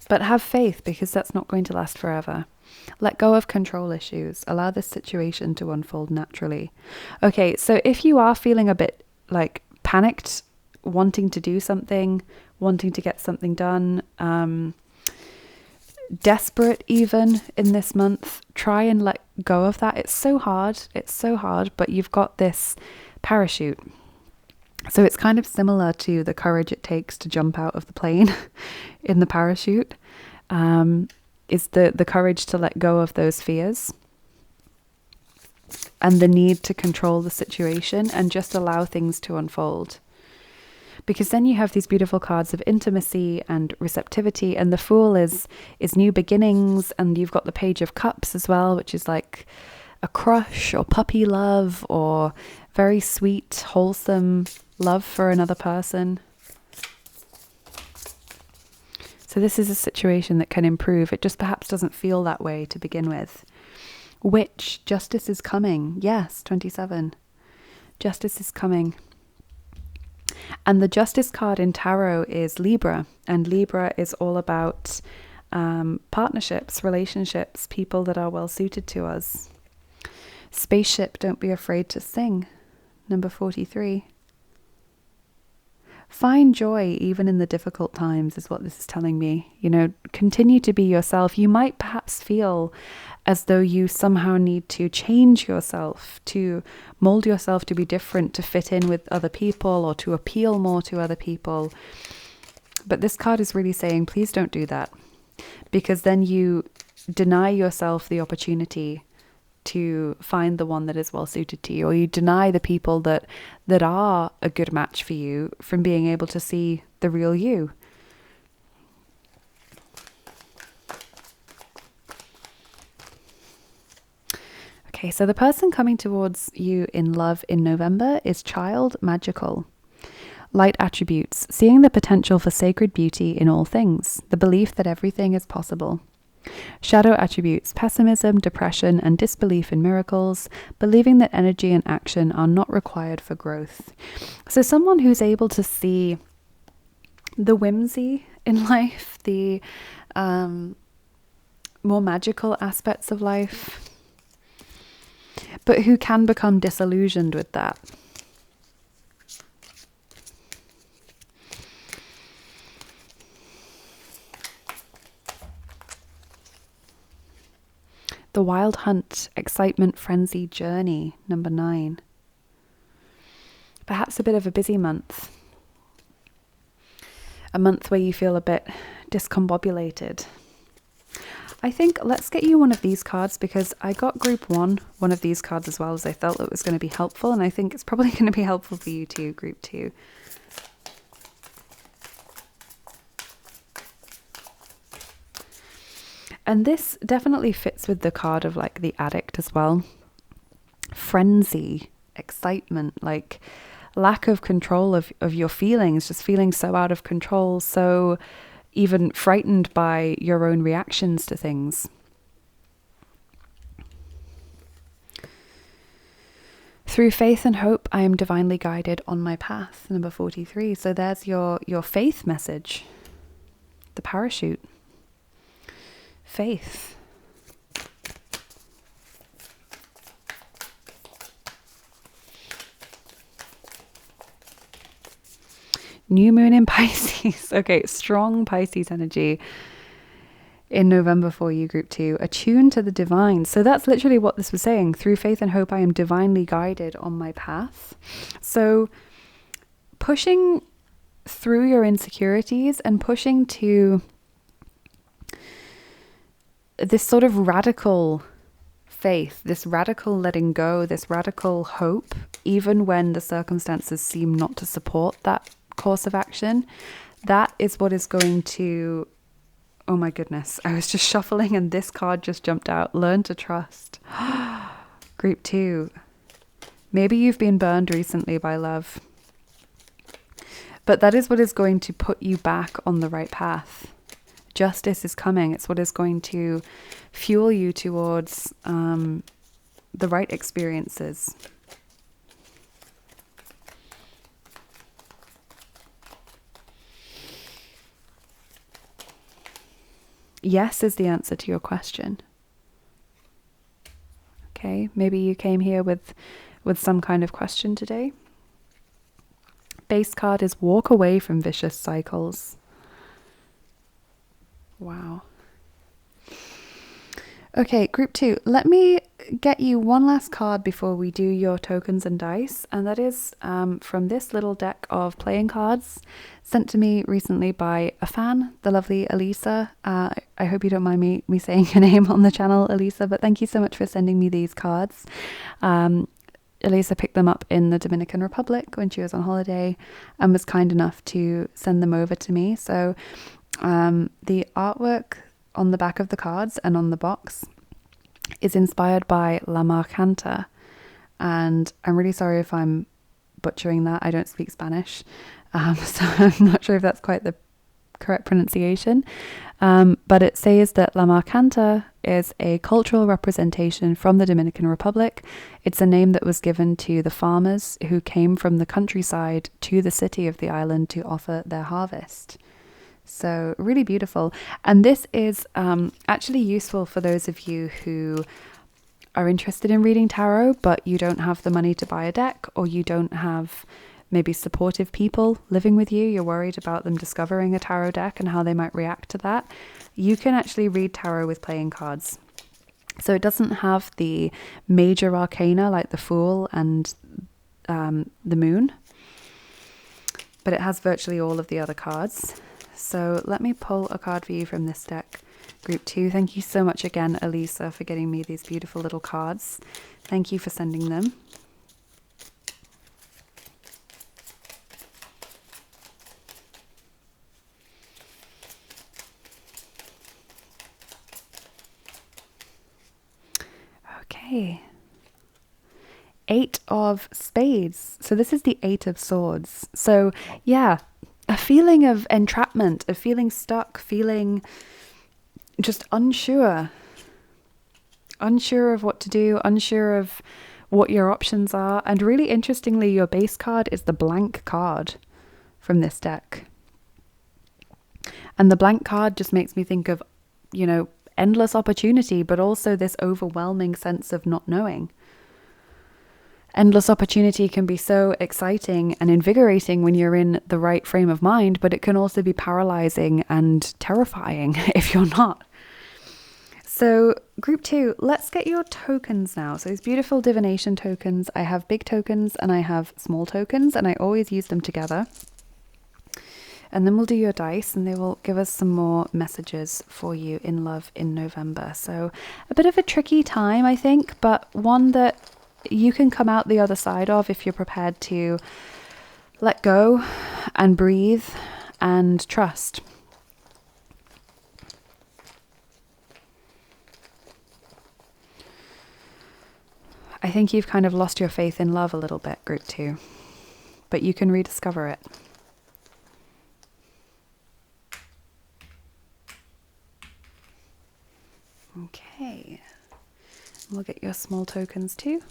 But have faith, because that's not going to last forever. Let go of control issues. Allow this situation to unfold naturally. Okay, so if you are feeling a bit like panicked, wanting to do something, wanting to get something done, desperate even in this month, try and let go of that. It's so hard, but you've got this parachute. So it's kind of similar to the courage it takes to jump out of the plane in the parachute, is the courage to let go of those fears and the need to control the situation and just allow things to unfold. Because then you have these beautiful cards of intimacy and receptivity, and the Fool is new beginnings, and you've got the Page of Cups as well, which is like a crush or puppy love or very sweet, wholesome love for another person. So this is a situation that can improve. It just perhaps doesn't feel that way to begin with. Witch, justice is coming. Yes, 27. Justice is coming. And the Justice card in Tarot is Libra. And Libra is all about partnerships, relationships, people that are well suited to us. Spaceship, don't be afraid to sing. Number 43. Find joy even in the difficult times is what this is telling me. Continue to be yourself. You might perhaps feel as though you somehow need to change yourself, to mold yourself to be different, to fit in with other people or to appeal more to other people. But this card is really saying, please don't do that, because then you deny yourself the opportunity to find the one that is well suited to you, or you deny the people that are a good match for you from being able to see the real you. Okay, so the person coming towards you in love in November is child magical. Light attributes, seeing the potential for sacred beauty in all things, the belief that everything is possible. Shadow attributes, pessimism, depression, and disbelief in miracles, believing that energy and action are not required for growth. So someone who's able to see the whimsy in life, the more magical aspects of life, but who can become disillusioned with that. The Wild Hunt, Excitement, Frenzy, Journey, number 9. Perhaps a bit of a busy month. A month where you feel a bit discombobulated. I think let's get you one of these cards, because I got group one of these cards as well, as I felt it was going to be helpful, and I think it's probably going to be helpful for you too, group 2. And this definitely fits with the card of like the addict as well. Frenzy, excitement, like lack of control of your feelings, just feeling so out of control, so even frightened by your own reactions to things. Through faith and hope, I am divinely guided on my path, number 43. So there's your faith message. The parachute. Faith. New moon in Pisces. Okay, strong Pisces energy in November for you, group 2. Attuned to the divine. So that's literally what this was saying. Through faith and hope, I am divinely guided on my path. So pushing through your insecurities and pushing to this sort of radical faith, this radical letting go, this radical hope, even when the circumstances seem not to support that course of action. That is what is going to, oh my goodness, I was just shuffling and this card just jumped out. Learn to trust. Group 2. Maybe you've been burned recently by love, but that is what is going to put you back on the right path. Justice is coming. It's what is going to fuel you towards the right experiences. Yes is the answer to your question. Okay, maybe you came here with some kind of question today. Base card is walk away from vicious cycles. Wow. Okay, group 2. Let me get you one last card before we do your tokens and dice, and that is from this little deck of playing cards sent to me recently by a fan, the lovely Elisa. I hope you don't mind me saying your name on the channel, Elisa, but thank you so much for sending me these cards. Elisa picked them up in the Dominican Republic when she was on holiday and was kind enough to send them over to me. So the artwork on the back of the cards and on the box is inspired by La Marcanta, and I'm really sorry if I'm butchering that. I don't speak Spanish, so I'm not sure if that's quite the correct pronunciation, but it says that La Marcanta is a cultural representation from the Dominican Republic. It's a name that was given to the farmers who came from the countryside to the city of the island to offer their harvest. So really beautiful. And this is actually useful for those of you who are interested in reading tarot, but you don't have the money to buy a deck, or you don't have maybe supportive people living with you. You're worried about them discovering a tarot deck and how they might react to that. You can actually read tarot with playing cards. So it doesn't have the major arcana like the Fool and the Moon, but it has virtually all of the other cards. So let me pull a card for you from this deck, group 2. Thank you so much again, Elisa, for getting me these beautiful little cards. Thank you for sending them. Okay, Eight of Spades. So this is the Eight of Swords. So yeah, a feeling of entrapment, of feeling stuck, feeling just unsure of what to do, unsure of what your options are. And really interestingly, your base card is the blank card from this deck. And the blank card just makes me think of, you know, endless opportunity, but also this overwhelming sense of not knowing. Endless opportunity can be so exciting and invigorating when you're in the right frame of mind, but it can also be paralyzing and terrifying if you're not. So group 2, let's get your tokens now. So these beautiful divination tokens. I have big tokens and I have small tokens, and I always use them together. And then we'll do your dice, and they will give us some more messages for you in love in November. So a bit of a tricky time, I think, but one that you can come out the other side of if you're prepared to let go and breathe and trust. I think you've kind of lost your faith in love a little bit, group 2, but you can rediscover it. Okay, we'll get your small tokens too.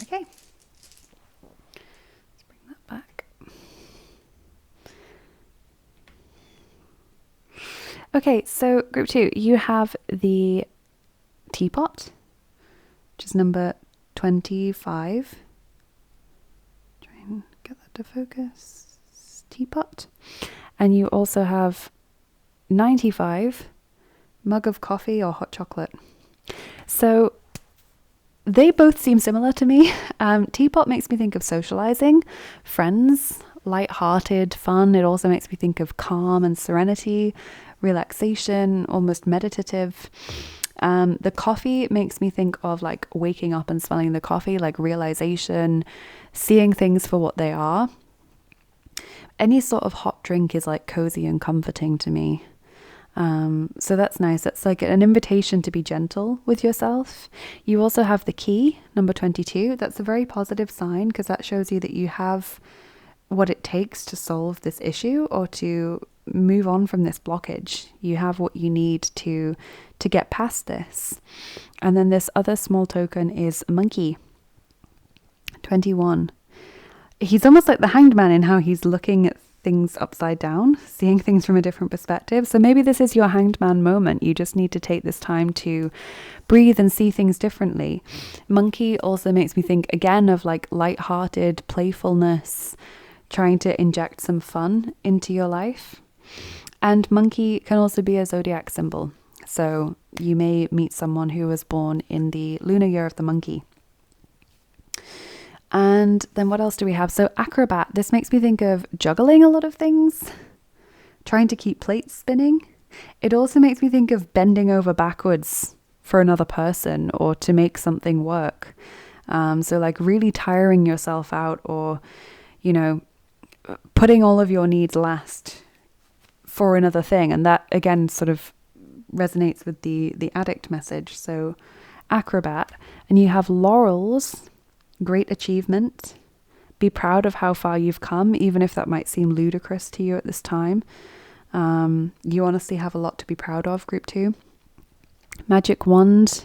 Okay, let's bring that back. Okay, so group 2, you have the teapot, which is number 25. Try and get that to focus. Teapot. And you also have 95, mug of coffee or hot chocolate. So they both seem similar to me. Teapot makes me think of socializing, friends, light-hearted, fun. It also makes me think of calm and serenity, relaxation, almost meditative. The coffee makes me think of like waking up and smelling the coffee, like realization, seeing things for what they are. Any sort of hot drink is like cozy and comforting to me. So that's nice. That's like an invitation to be gentle with yourself. You also have the key, number 22. That's a very positive sign because that shows you that you have what it takes to solve this issue or to move on from this blockage. You have what you need to get past this. And then this other small token is monkey, 21. He's almost like the Hanged Man in how he's looking at things upside down, seeing things from a different perspective. So maybe this is your Hanged Man moment. You just need to take this time to breathe and see things differently. Monkey also makes me think again of like light-hearted playfulness, trying to inject some fun into your life. And monkey can also be a zodiac symbol. So you may meet someone who was born in the lunar year of the monkey. And then what else do we have? So acrobat, this makes me think of juggling a lot of things, trying to keep plates spinning. It also makes me think of bending over backwards for another person or to make something work. So like really tiring yourself out or, you know, putting all of your needs last for another thing. And that again sort of resonates with the addict message. So acrobat, and you have laurels, great achievement. Be proud of how far you've come, even if that might seem ludicrous to you at this time. You honestly have a lot to be proud of, group 2. Magic wand,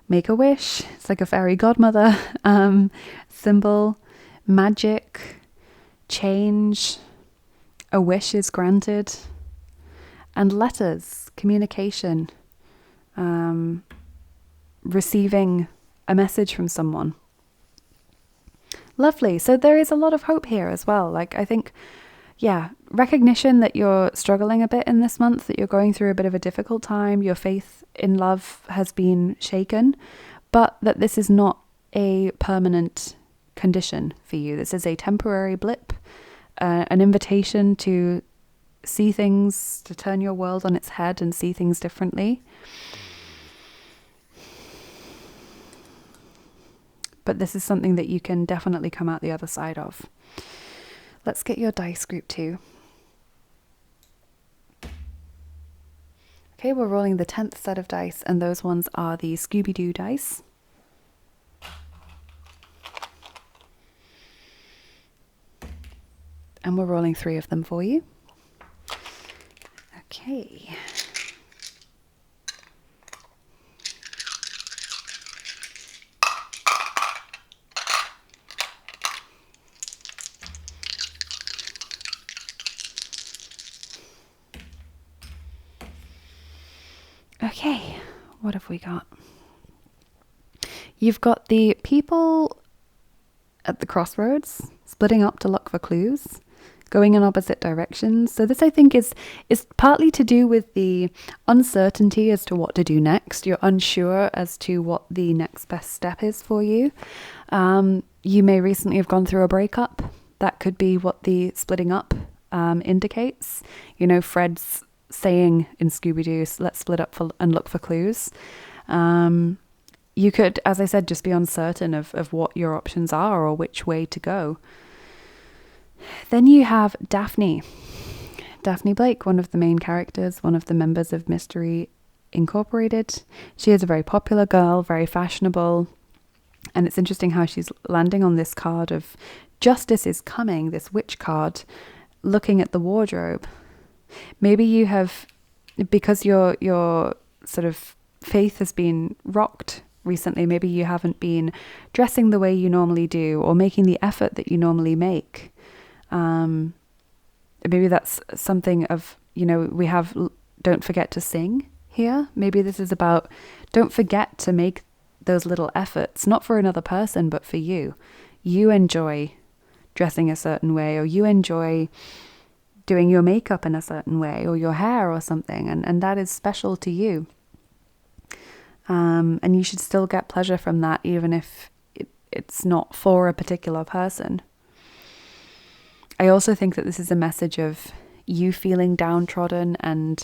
make a wish. It's like a fairy godmother symbol. Magic, change, a wish is granted. And letters, communication, receiving a message from someone. Lovely. So there is a lot of hope here as well. Like I think, yeah, recognition that you're struggling a bit in this month, that you're going through a bit of a difficult time, your faith in love has been shaken, but that this is not a permanent condition for you. This is a temporary blip, an invitation to see things, to turn your world on its head and see things differently. But this is something that you can definitely come out the other side of. Let's get your dice, group 2. Okay, we're rolling the 10th set of dice, and those ones are the Scooby-Doo dice. And we're rolling 3 of them for you. Okay. Okay, what have we got? You've got the people at the crossroads, splitting up to look for clues, going in opposite directions. So this, I think, is partly to do with the uncertainty as to what to do next. You're unsure as to what the next best step is for you. You may recently have gone through a breakup. That could be what the splitting up indicates. You know, Fred's saying in Scooby-Doo, let's split up and look for clues. You could, as I said, just be uncertain of what your options are or which way to go. Then you have Daphne Blake, one of the main characters, one of the members of Mystery Incorporated. She is a very popular girl, very fashionable, and it's interesting how she's landing on this card of Justice is Coming, this witch card, looking at the wardrobe. Maybe you have, because your sort of faith has been rocked recently, maybe you haven't been dressing the way you normally do or making the effort that you normally make. Maybe that's something of, you know, we have don't forget to sing here. Maybe this is about don't forget to make those little efforts, not for another person, but for you. You enjoy dressing a certain way, or you enjoy doing your makeup in a certain way, or your hair or something, and that is special to you. And you should still get pleasure from that, even if it's not for a particular person. I also think that this is a message of you feeling downtrodden and,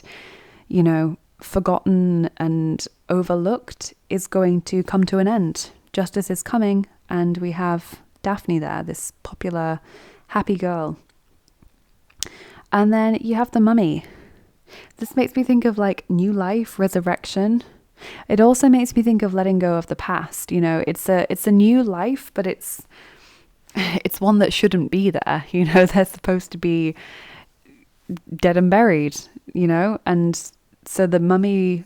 you know, forgotten and overlooked is going to come to an end. Justice is coming, and we have Daphne there, this popular, happy girl. And then you have the mummy. This makes me think of like new life, resurrection. It also makes me think of letting go of the past. You know, it's a new life, but it's one that shouldn't be there. You know, they're supposed to be dead and buried, you know, and so the mummy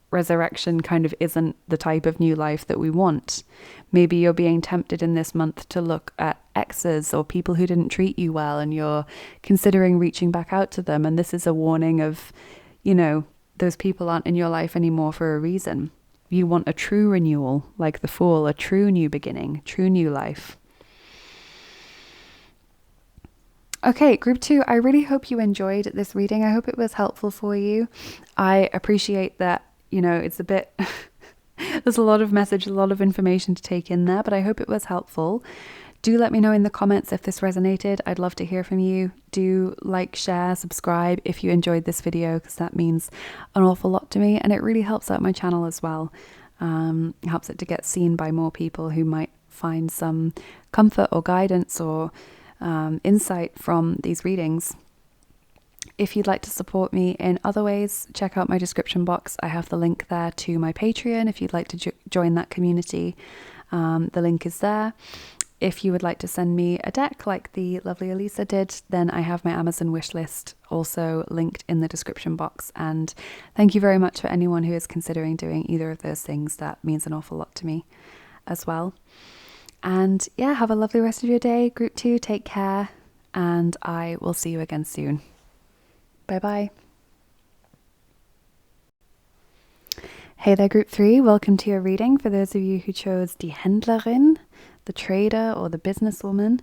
resurrection kind of isn't the type of new life that we want. Maybe you're being tempted in this month to look at exes or people who didn't treat you well, and you're considering reaching back out to them. And this is a warning of, you know, those people aren't in your life anymore for a reason. You want a true renewal, like the Fool, a true new beginning, true new life. Okay, group 2, I really hope you enjoyed this reading. I hope it was helpful for you. I appreciate that, you know, it's a bit, there's a lot of message, a lot of information to take in there, but I hope it was helpful. Do let me know in the comments if this resonated. I'd love to hear from you. Do like, share, subscribe if you enjoyed this video, because that means an awful lot to me, and it really helps out my channel as well. It helps it to get seen by more people who might find some comfort or guidance or insight from these readings. If you'd like to support me in other ways, check out my description box. I have the link there to my Patreon if you'd like to join that community. The link is there. If you would like to send me a deck like the lovely Elisa did, then I have my Amazon wishlist also linked in the description box. And thank you very much for anyone who is considering doing either of those things. That means an awful lot to me as well. And yeah, have a lovely rest of your day. Group 2, take care, and I will see you again soon. Bye bye. Hey there, group 3. Welcome to your reading. For those of you who chose Die Händlerin, the trader or the businesswoman,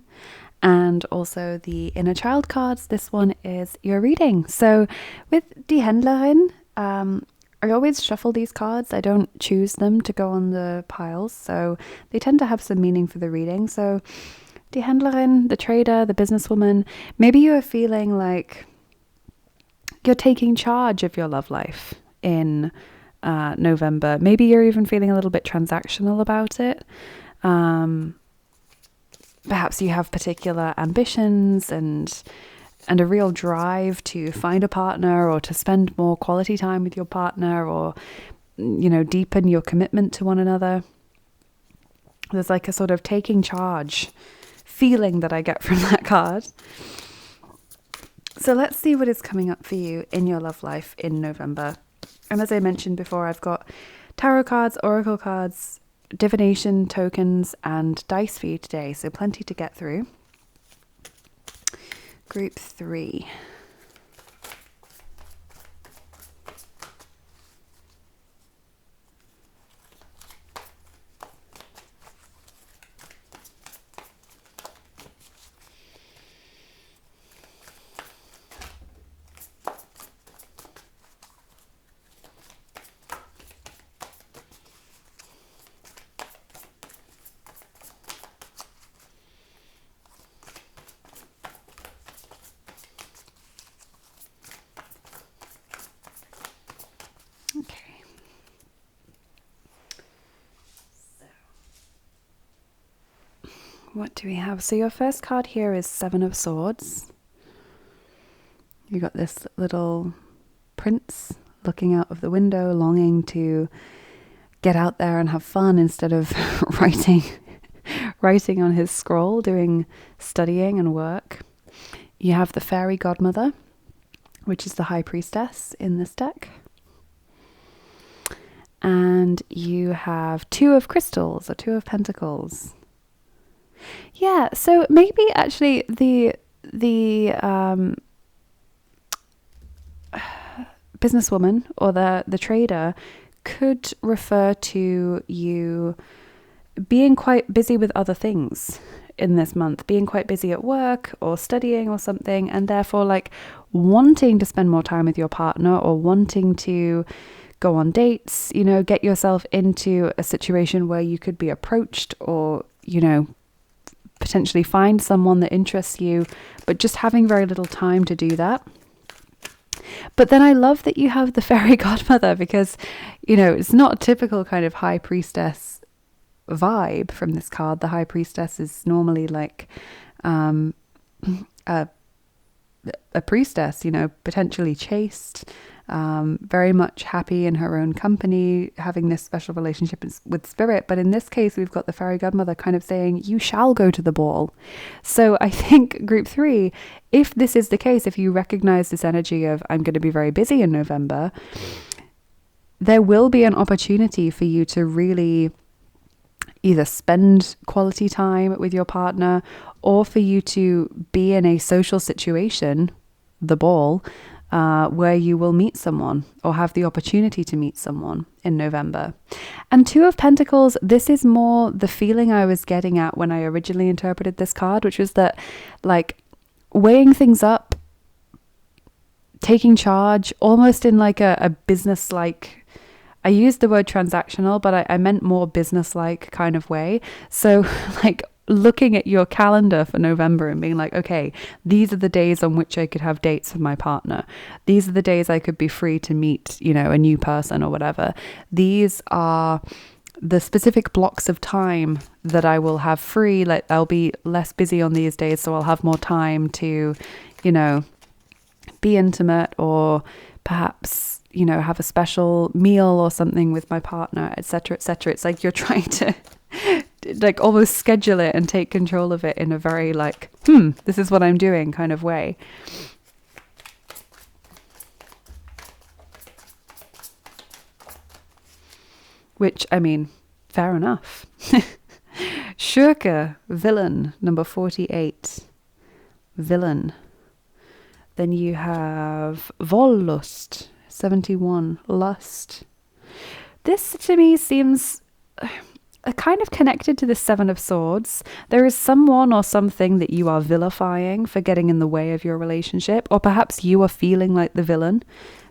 and also the inner child cards, this one is your reading. So with Die Händlerin, I always shuffle these cards. I don't choose them to go on the piles, so they tend to have some meaning for the reading. So Die Händlerin, the trader, the businesswoman, maybe you are feeling like you're taking charge of your love life in November. Maybe you're even feeling a little bit transactional about it. perhaps you have particular ambitions and a real drive to find a partner or to spend more quality time with your partner, or, deepen your commitment to one another. There's like a sort of taking charge feeling that I get from that card. So let's see what is coming up for you in your love life in November. And as I mentioned before, I've got tarot cards, oracle cards, divination tokens, and dice for you today. So plenty to get through. Group 3. Okay. So, what do we have? So your first card here is Seven of Swords. You got this little prince looking out of the window, longing to get out there and have fun instead of writing on his scroll, doing studying and work. You have the fairy godmother, which is the high priestess in this deck. And you have Two of Crystals, or Two of Pentacles. Yeah, so maybe actually the businesswoman or the trader could refer to you being quite busy with other things in this month, being quite busy at work or studying or something, and therefore like wanting to spend more time with your partner, or wanting to go on dates, get yourself into a situation where you could be approached, or, potentially find someone that interests you, but just having very little time to do that. But then I love that you have the fairy godmother, because, it's not a typical kind of high priestess vibe from this card. The high priestess is normally like a priestess, potentially chaste, very much happy in her own company, having this special relationship with spirit. But in this case, we've got the fairy godmother kind of saying, you shall go to the ball. So I think group 3, if this is the case, if you recognize this energy of I'm going to be very busy in November, there will be an opportunity for you to really either spend quality time with your partner, or for you to be in a social situation, the ball, where you will meet someone or have the opportunity to meet someone in November. And Two of Pentacles, this is more the feeling I was getting at when I originally interpreted this card, which was that like weighing things up, taking charge, almost in like a business-like, I used the word transactional, but I meant more business-like kind of way. So like looking at your calendar for November and being like, okay, these are the days on which I could have dates with my partner. These are the days I could be free to meet, a new person or whatever. These are the specific blocks of time that I will have free. Like I'll be less busy on these days, so I'll have more time to, be intimate, or perhaps, have a special meal or something with my partner, etc., etc. It's like you're trying to like almost schedule it and take control of it in a very like, this is what I'm doing kind of way. Which, I mean, fair enough. Schurke, villain, number 48. Villain. Then you have Wollust, 71, lust. This to me seems kind of connected to the Seven of Swords. There is someone or something that you are vilifying for getting in the way of your relationship, or perhaps you are feeling like the villain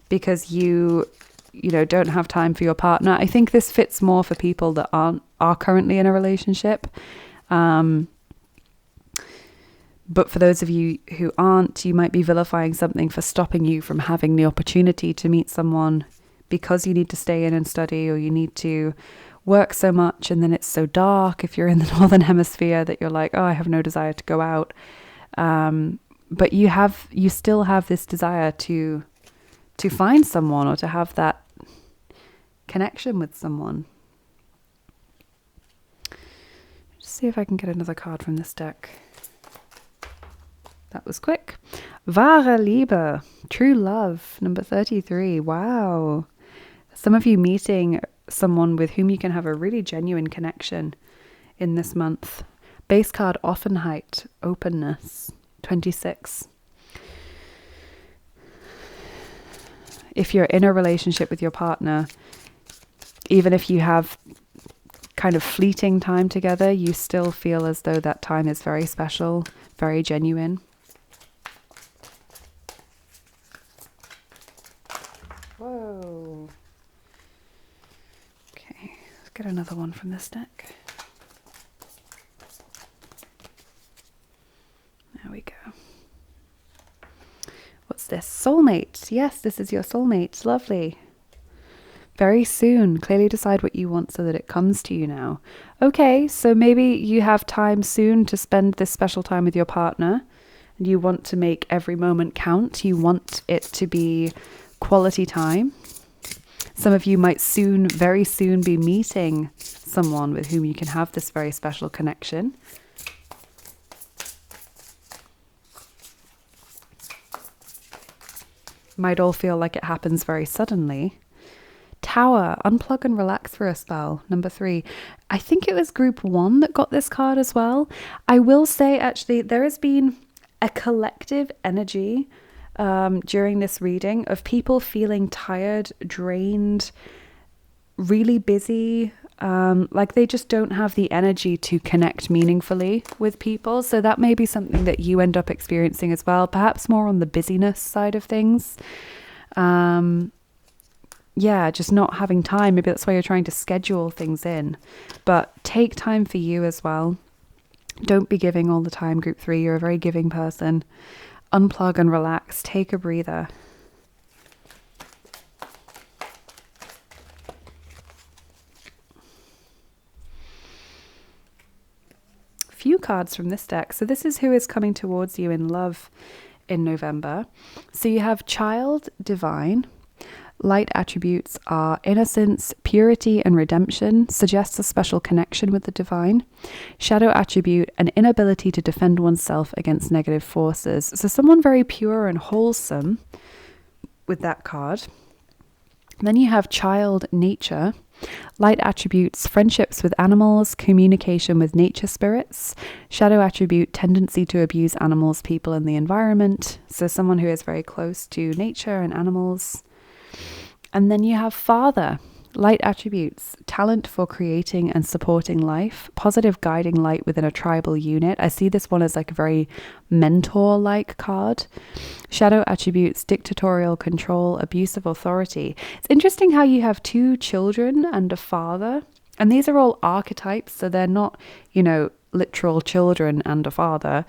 because you don't have time for your partner. I think this fits more for people that are currently in a relationship. But for those of you who aren't, you might be vilifying something for stopping you from having the opportunity to meet someone because you need to stay in and study, or you need to work so much and then it's so dark if you're in the northern hemisphere that you're like, oh, I have no desire to go out. But you still have this desire to find someone or to have that connection with someone. Just see if I can get another card from this deck. That was quick. Wahre Liebe, true love, number 33. Wow. Some of you meeting someone with whom you can have a really genuine connection in this month. Base card Offenheit, openness, 26. If you're in a relationship with your partner, even if you have kind of fleeting time together, you still feel as though that time is very special, very genuine. Whoa. Okay, let's get another one from this deck. There we go. What's this? Soulmate. Yes, this is your soulmate. Lovely. Very soon. Clearly decide what you want so that it comes to you now. Okay, so maybe you have time soon to spend this special time with your partner and you want to make every moment count. You want it to be quality time. Some of you might soon, very soon, be meeting someone with whom you can have this very special connection. Might all feel like it happens very suddenly. Tower, unplug and relax for a spell, number 3. I think it was group 1 that got this card as well. I will say, actually, there has been a collective energy during this reading of people feeling tired, drained, really busy, like they just don't have the energy to connect meaningfully with people. So that may be something that you end up experiencing as well, perhaps more on the busyness side of things. Yeah, just not having time. Maybe that's why you're trying to schedule things in. But take time for you as well. Don't be giving all the time, group 3. You're a very giving person. Unplug and relax. Take a breather. Few cards from this deck. So this is who is coming towards you in love in November. So you have Child, Divine. Light attributes are innocence, purity, and redemption, suggests a special connection with the divine. Shadow attribute, an inability to defend oneself against negative forces. So someone very pure and wholesome with that card. Then you have Child, Nature. Light attributes, friendships with animals, communication with nature spirits. Shadow attribute, tendency to abuse animals, people, and the environment. So someone who is very close to nature and animals. And then you have Father, light attributes, talent for creating and supporting life, positive guiding light within a tribal unit. I see this one as like a very mentor-like card. Shadow attributes, dictatorial control, abusive authority. It's interesting how you have 2 children and a father, and these are all archetypes, so they're not, literal children and a father.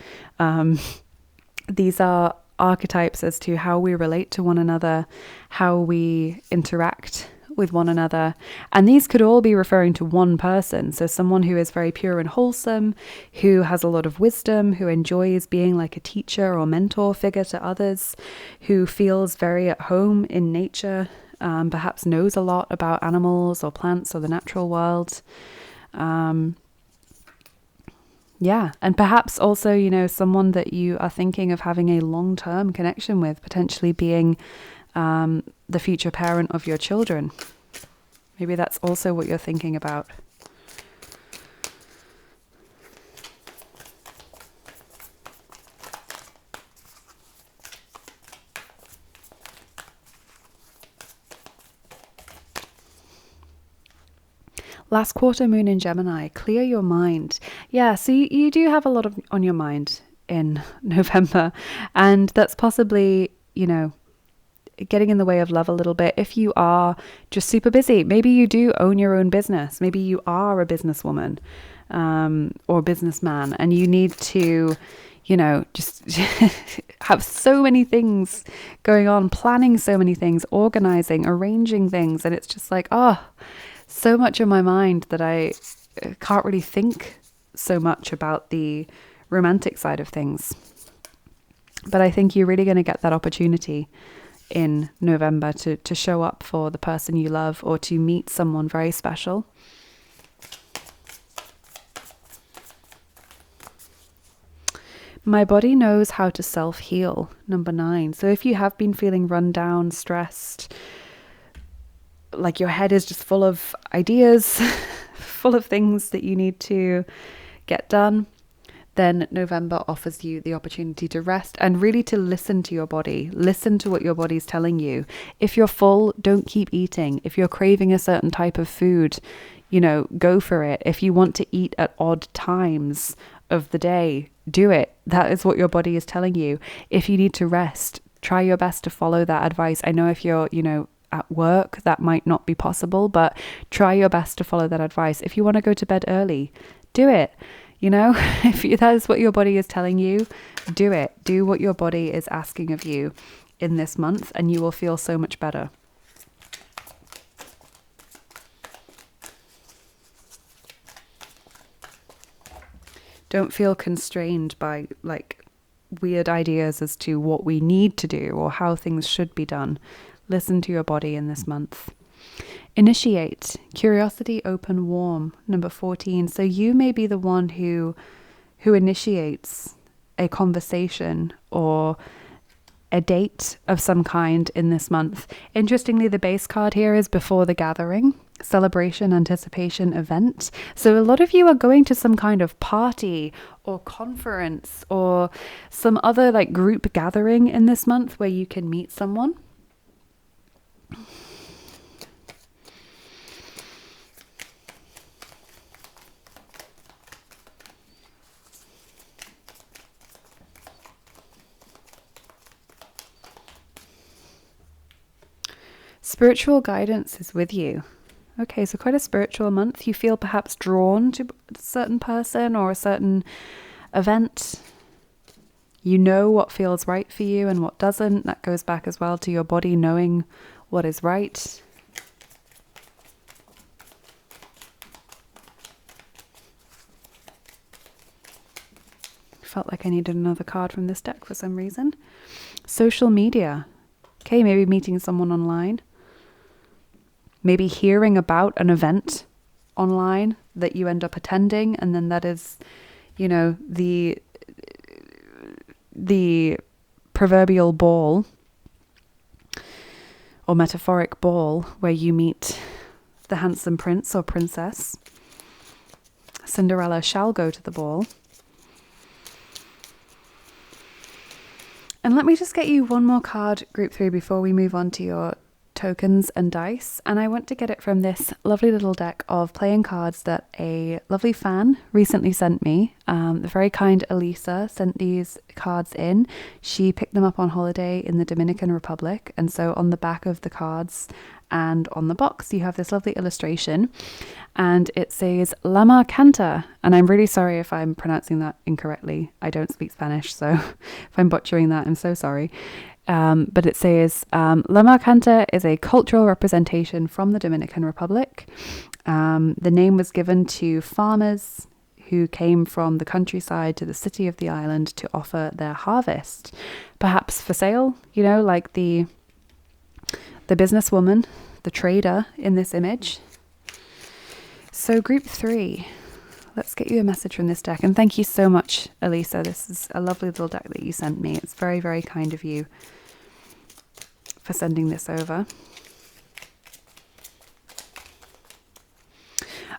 These are archetypes as to how we relate to one another, how we interact with one another. And these could all be referring to one person. So someone who is very pure and wholesome, who has a lot of wisdom, who enjoys being like a teacher or mentor figure to others, who feels very at home in nature, perhaps knows a lot about animals or plants or the natural world. Yeah, and perhaps also, someone that you are thinking of having a long-term connection with, potentially being the future parent of your children. Maybe that's also what you're thinking about. Last quarter moon in Gemini, clear your mind. Yeah, so you do have a lot on your mind in November, and that's possibly, getting in the way of love a little bit. If you are just super busy, maybe you do own your own business. Maybe you are a businesswoman or businessman, and you need to, just have so many things going on, planning so many things, organizing, arranging things. And it's just like, so much on my mind that I can't really think so much about the romantic side of things. But I think you're really going to get that opportunity in November to show up for the person you love or to meet someone very special. My body knows how to self-heal, number 9. So if you have been feeling run down, stressed, like your head is just full of ideas, full of things that you need to get done, then November offers you the opportunity to rest and really to listen to your body. Listen to what your body's telling you. If you're full, don't keep eating. If you're craving a certain type of food, go for it. If you want to eat at odd times of the day, do it. That is what your body is telling you. If you need to rest, try your best to follow that advice. I know if you're, at work, that might not be possible, but try your best to follow that advice. If you want to go to bed early, do it. If that is what your body is telling you, do it. Do what your body is asking of you in this month, and you will feel so much better. Don't feel constrained by weird ideas as to what we need to do or how things should be done. Listen to your body in this month. Initiate. Curiosity, open, warm. Number 14. So you may be the one who initiates a conversation or a date of some kind in this month. Interestingly, the base card here is before the gathering, celebration, anticipation, event. So a lot of you are going to some kind of party or conference or some other group gathering in this month where you can meet someone. Spiritual guidance is with you. Okay, so quite a spiritual month. You feel perhaps drawn to a certain person or a certain event. You know what feels right for you and what doesn't. That goes back as well to your body knowing what is right. Felt like I needed another card from this deck for some reason. Social media. Okay, maybe meeting someone online. Maybe hearing about an event online that you end up attending, and then that is, the proverbial ball or metaphoric ball where you meet the handsome prince or princess. Cinderella shall go to the ball. And let me just get you one more card, group 3, before we move on to your tokens and dice. And I want to get it from this lovely little deck of playing cards that a lovely fan recently sent me. The very kind Elisa sent these cards in. She picked them up on holiday in the Dominican Republic. And so on the back of the cards and on the box, you have this lovely illustration. And it says Lama Canta. And I'm really sorry if I'm pronouncing that incorrectly. I don't speak Spanish, so if I'm butchering that, I'm so sorry. But it says, La Canta is a cultural representation from the Dominican Republic. The name was given to farmers who came from the countryside to the city of the island to offer their harvest, perhaps for sale, like the businesswoman, the trader in this image. So group 3, let's get you a message from this deck. And thank you so much, Elisa. This is a lovely little deck that you sent me. It's very, very kind of you for sending this over.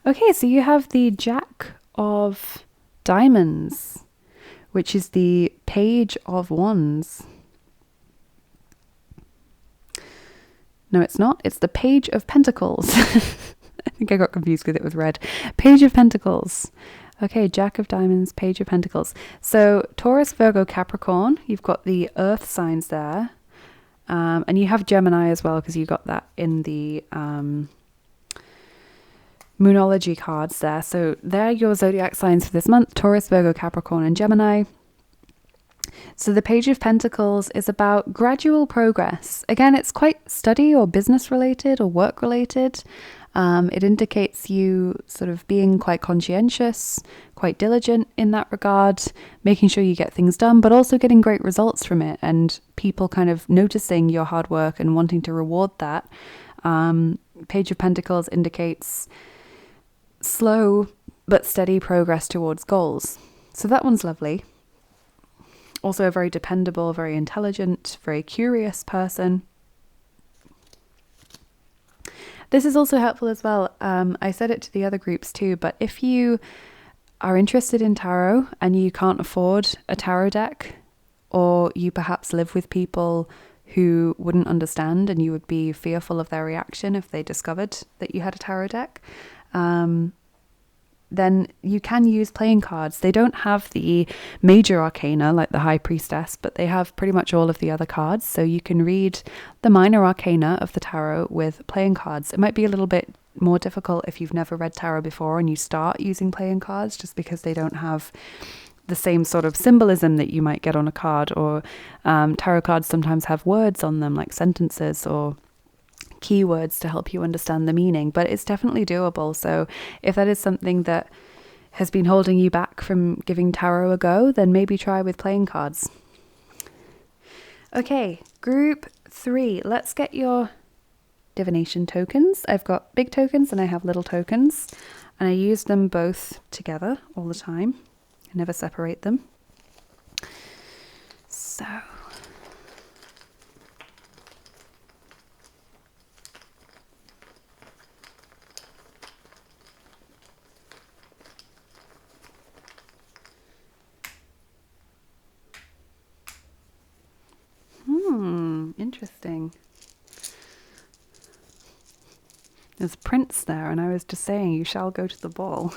Okay, so you have the Jack of Diamonds, which is the Page of Wands. No, it's not. It's the Page of Pentacles. I think I got confused with it with red. Page of Pentacles. Okay, Jack of Diamonds, Page of Pentacles. So Taurus, Virgo, Capricorn. You've got the earth signs there. And you have Gemini as well, because you got that in the Moonology cards there. So they're your zodiac signs for this month: Taurus, Virgo, Capricorn, and Gemini. So the Page of Pentacles is about gradual progress. Again, it's quite study or business related or work related. It indicates you sort of being quite conscientious, quite diligent in that regard, making sure you get things done, but also getting great results from it, and people kind of noticing your hard work and wanting to reward that. Page of Pentacles indicates slow but steady progress towards goals. So that one's lovely. Also a very dependable, very intelligent, very curious person. This is also helpful as well. I said it to the other groups too, but if you are interested in tarot and you can't afford a tarot deck, or you perhaps live with people who wouldn't understand and you would be fearful of their reaction if they discovered that you had a tarot deck, then you can use playing cards. They don't have the major arcana like the High Priestess, but they have pretty much all of the other cards. So you can read the minor arcana of the tarot with playing cards. It might be a little bit more difficult if you've never read tarot before and you start using playing cards, just because they don't have the same sort of symbolism that you might get on a card, or tarot cards sometimes have words on them like sentences or keywords to help you understand the meaning, but it's definitely doable. So if that is something that has been holding you back from giving tarot a go, then maybe try with playing cards. Okay, group 3, let's get your divination tokens. I've got big tokens and I have little tokens, and I use them both together all the time. I never separate them. So interesting. There's a prince there, and I was just saying, you shall go to the ball.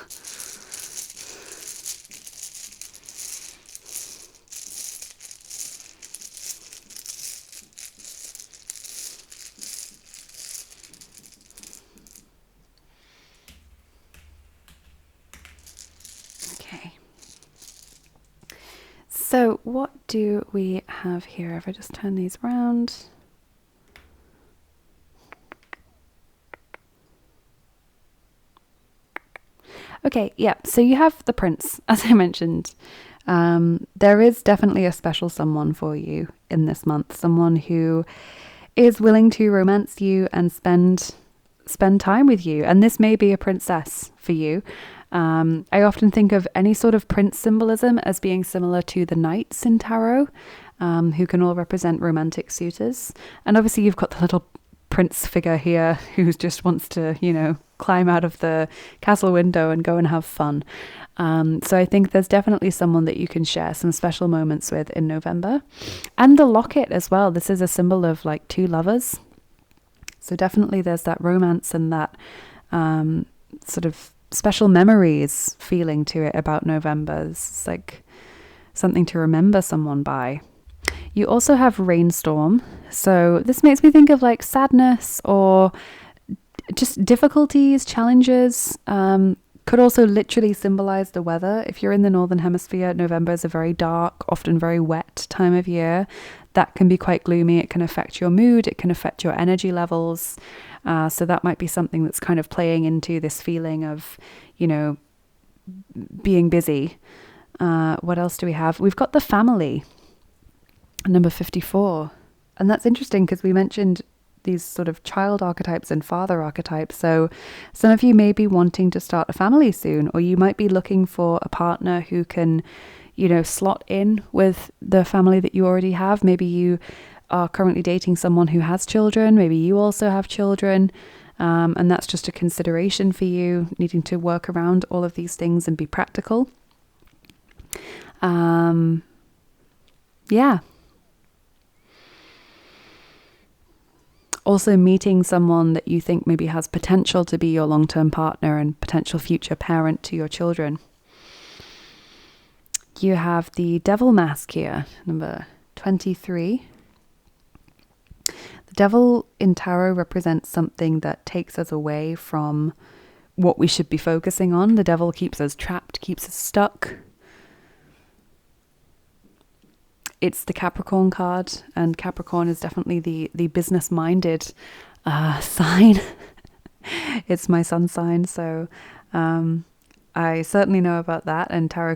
Okay. So what do we have here? If I just turn these around. Okay, yeah, so you have the prince, as I mentioned. There is definitely a special someone for you in this month, someone who is willing to romance you and spend time with you. And this may be a princess for you. I often think of any sort of prince symbolism as being similar to the knights in tarot, who can all represent romantic suitors. And obviously you've got the little prince figure here who just wants to, climb out of the castle window and go and have fun. So I think there's definitely someone that you can share some special moments with in November. And the locket as well. This is a symbol of like two lovers. So definitely there's that romance and that sort of special memories feeling to it about November. It's like something to remember someone by. You also have rainstorm. So this makes me think of like sadness or just difficulties, challenges. Could also literally symbolize the weather. If you're in the Northern Hemisphere, November is a very dark, often very wet time of year. That can be quite gloomy. It can affect your mood. It can affect your energy levels. So that might be something that's kind of playing into this feeling of, being busy. What else do we have? We've got the family, number 54. And that's interesting because we mentioned these sort of child archetypes and father archetypes. So some of you may be wanting to start a family soon, or you might be looking for a partner who can, slot in with the family that you already have. Maybe you are currently dating someone who has children. Maybe you also have children. And that's just a consideration for you, needing to work around all of these things and be practical. Yeah. Also meeting someone that you think maybe has potential to be your long-term partner and potential future parent to your children. You have the devil mask here, number 23. The devil in tarot represents something that takes us away from what we should be focusing on. The devil keeps us trapped, keeps us stuck. It's the Capricorn card, and Capricorn is definitely the business-minded sign. It's my sun sign, so I certainly know about that. And Capricorn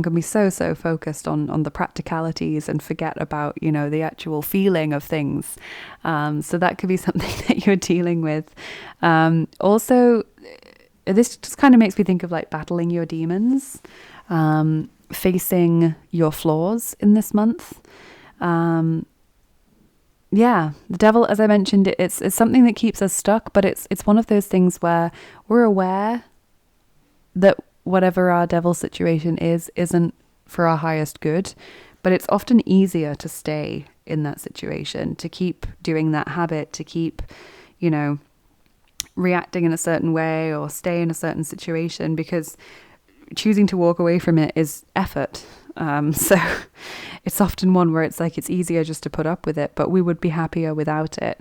can be so focused on the practicalities and forget about, the actual feeling of things. So that could be something that you're dealing with. Also, this just kind of makes me think of like battling your demons, facing your flaws in this month. Yeah, the devil, as I mentioned, it's something that keeps us stuck, but it's one of those things where we're aware that whatever our devil situation isn't for our highest good, but it's often easier to stay in that situation, to keep doing that habit, to keep, reacting in a certain way or stay in a certain situation, because choosing to walk away from it is effort. So it's often one where it's like it's easier just to put up with it, but we would be happier without it.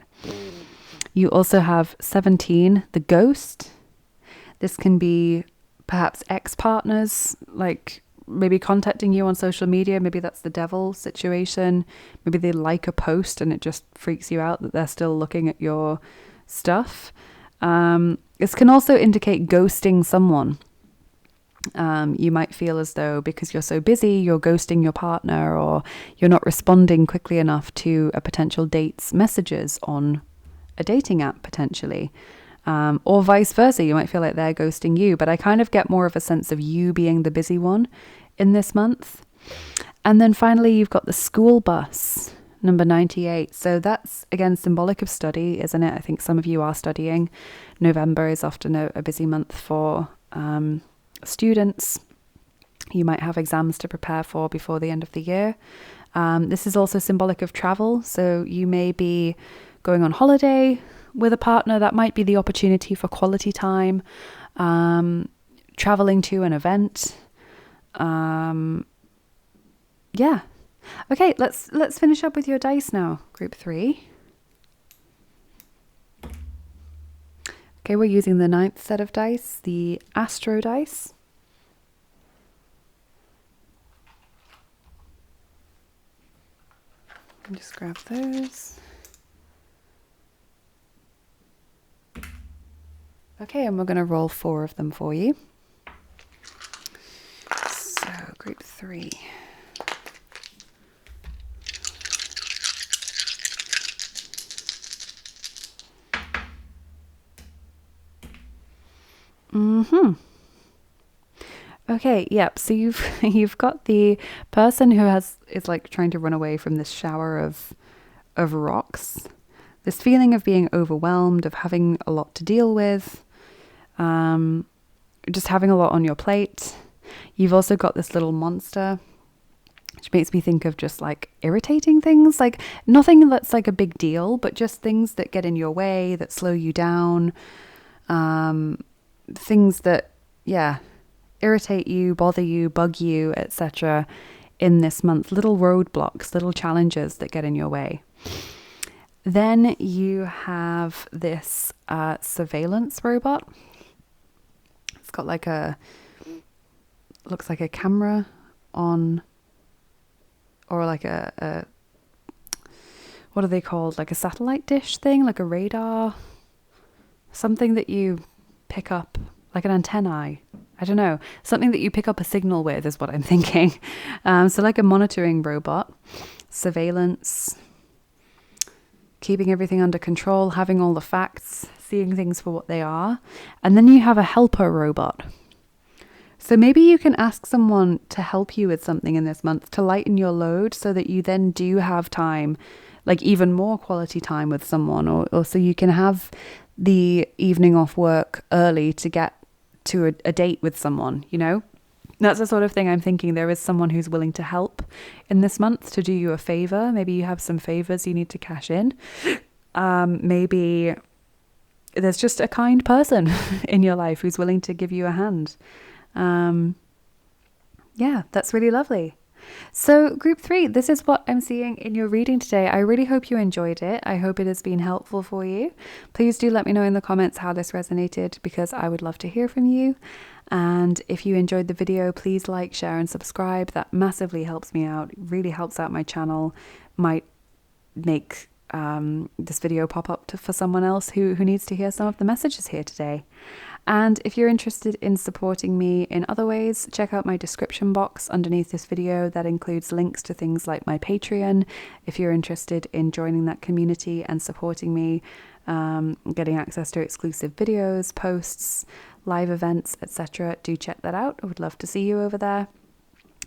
You also have 17, the ghost. This can be perhaps ex-partners, like maybe contacting you on social media. Maybe that's the devil situation. Maybe they like a post and it just freaks you out that they're still looking at your stuff. This can also indicate ghosting someone. You might feel as though because you're so busy, you're ghosting your partner, or you're not responding quickly enough to a potential date's messages on a dating app potentially. Or vice versa, you might feel like they're ghosting you, but I kind of get more of a sense of you being the busy one in this month. And then finally, you've got the school bus, number 98. So that's, again, symbolic of study, isn't it? I think some of you are studying. November is often a busy month for students. You might have exams to prepare for before the end of the year. This is also symbolic of travel. So you may be going on holiday with a partner. That might be the opportunity for quality time, traveling to an event. Yeah. Okay, let's finish up with your dice now, group 3. Okay, we're using the 9th set of dice, the Astro dice. I'll just grab those. Okay, and we're going to roll 4 of them for you. So, group 3. Okay, yep. So you've got the person who is like trying to run away from this shower of rocks. This feeling of being overwhelmed, of having a lot to deal with, just having a lot on your plate. You've also got this little monster, which makes me think of just like irritating things, like nothing that's like a big deal, but just things that get in your way, that slow you down, things that, irritate you, bother you, bug you, etc. in this month. Little roadblocks, little challenges that get in your way. Then you have this surveillance robot. It's got like looks like a camera on, or like a what are they called? Like a satellite dish thing, like a radar, something that you pick up, like an antennae. I don't know, something that you pick up a signal with is what I'm thinking. So like a monitoring robot, surveillance, keeping everything under control, having all the facts, seeing things for what they are. And then you have a helper robot. So maybe you can ask someone to help you with something in this month to lighten your load so that you then do have time, like even more quality time with someone, or so you can have the evening off work early to get to a date with someone, That's the sort of thing I'm thinking. There is someone who's willing to help in this month to do you a favor. Maybe you have some favors you need to cash in. Maybe there's just a kind person in your life who's willing to give you a hand. That's really lovely. So group 3, this is what I'm seeing in your reading today. I really hope you enjoyed it. I hope it has been helpful for you. Please do let me know in the comments how this resonated, because I would love to hear from you. And if you enjoyed the video, please like, share and subscribe. That massively helps me out. It really helps out my channel. Might make this video pop up for someone else who needs to hear some of the messages here today. And if you're interested in supporting me in other ways, check out my description box underneath this video. That includes links to things like my Patreon. If you're interested in joining that community and supporting me, getting access to exclusive videos, posts, live events, etc., do check that out. I would love to see you over there.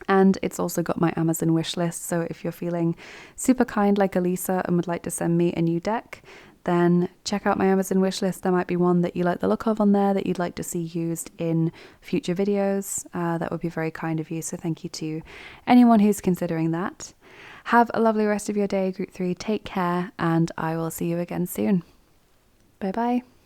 And it's also got my Amazon wish list. So if you're feeling super kind like Elisa and would like to send me a new deck, then check out my Amazon wish list. There might be one that you like the look of on there that you'd like to see used in future videos. That would be very kind of you. So thank you to anyone who's considering that. Have a lovely rest of your day, Group 3. Take care, and I will see you again soon. Bye bye.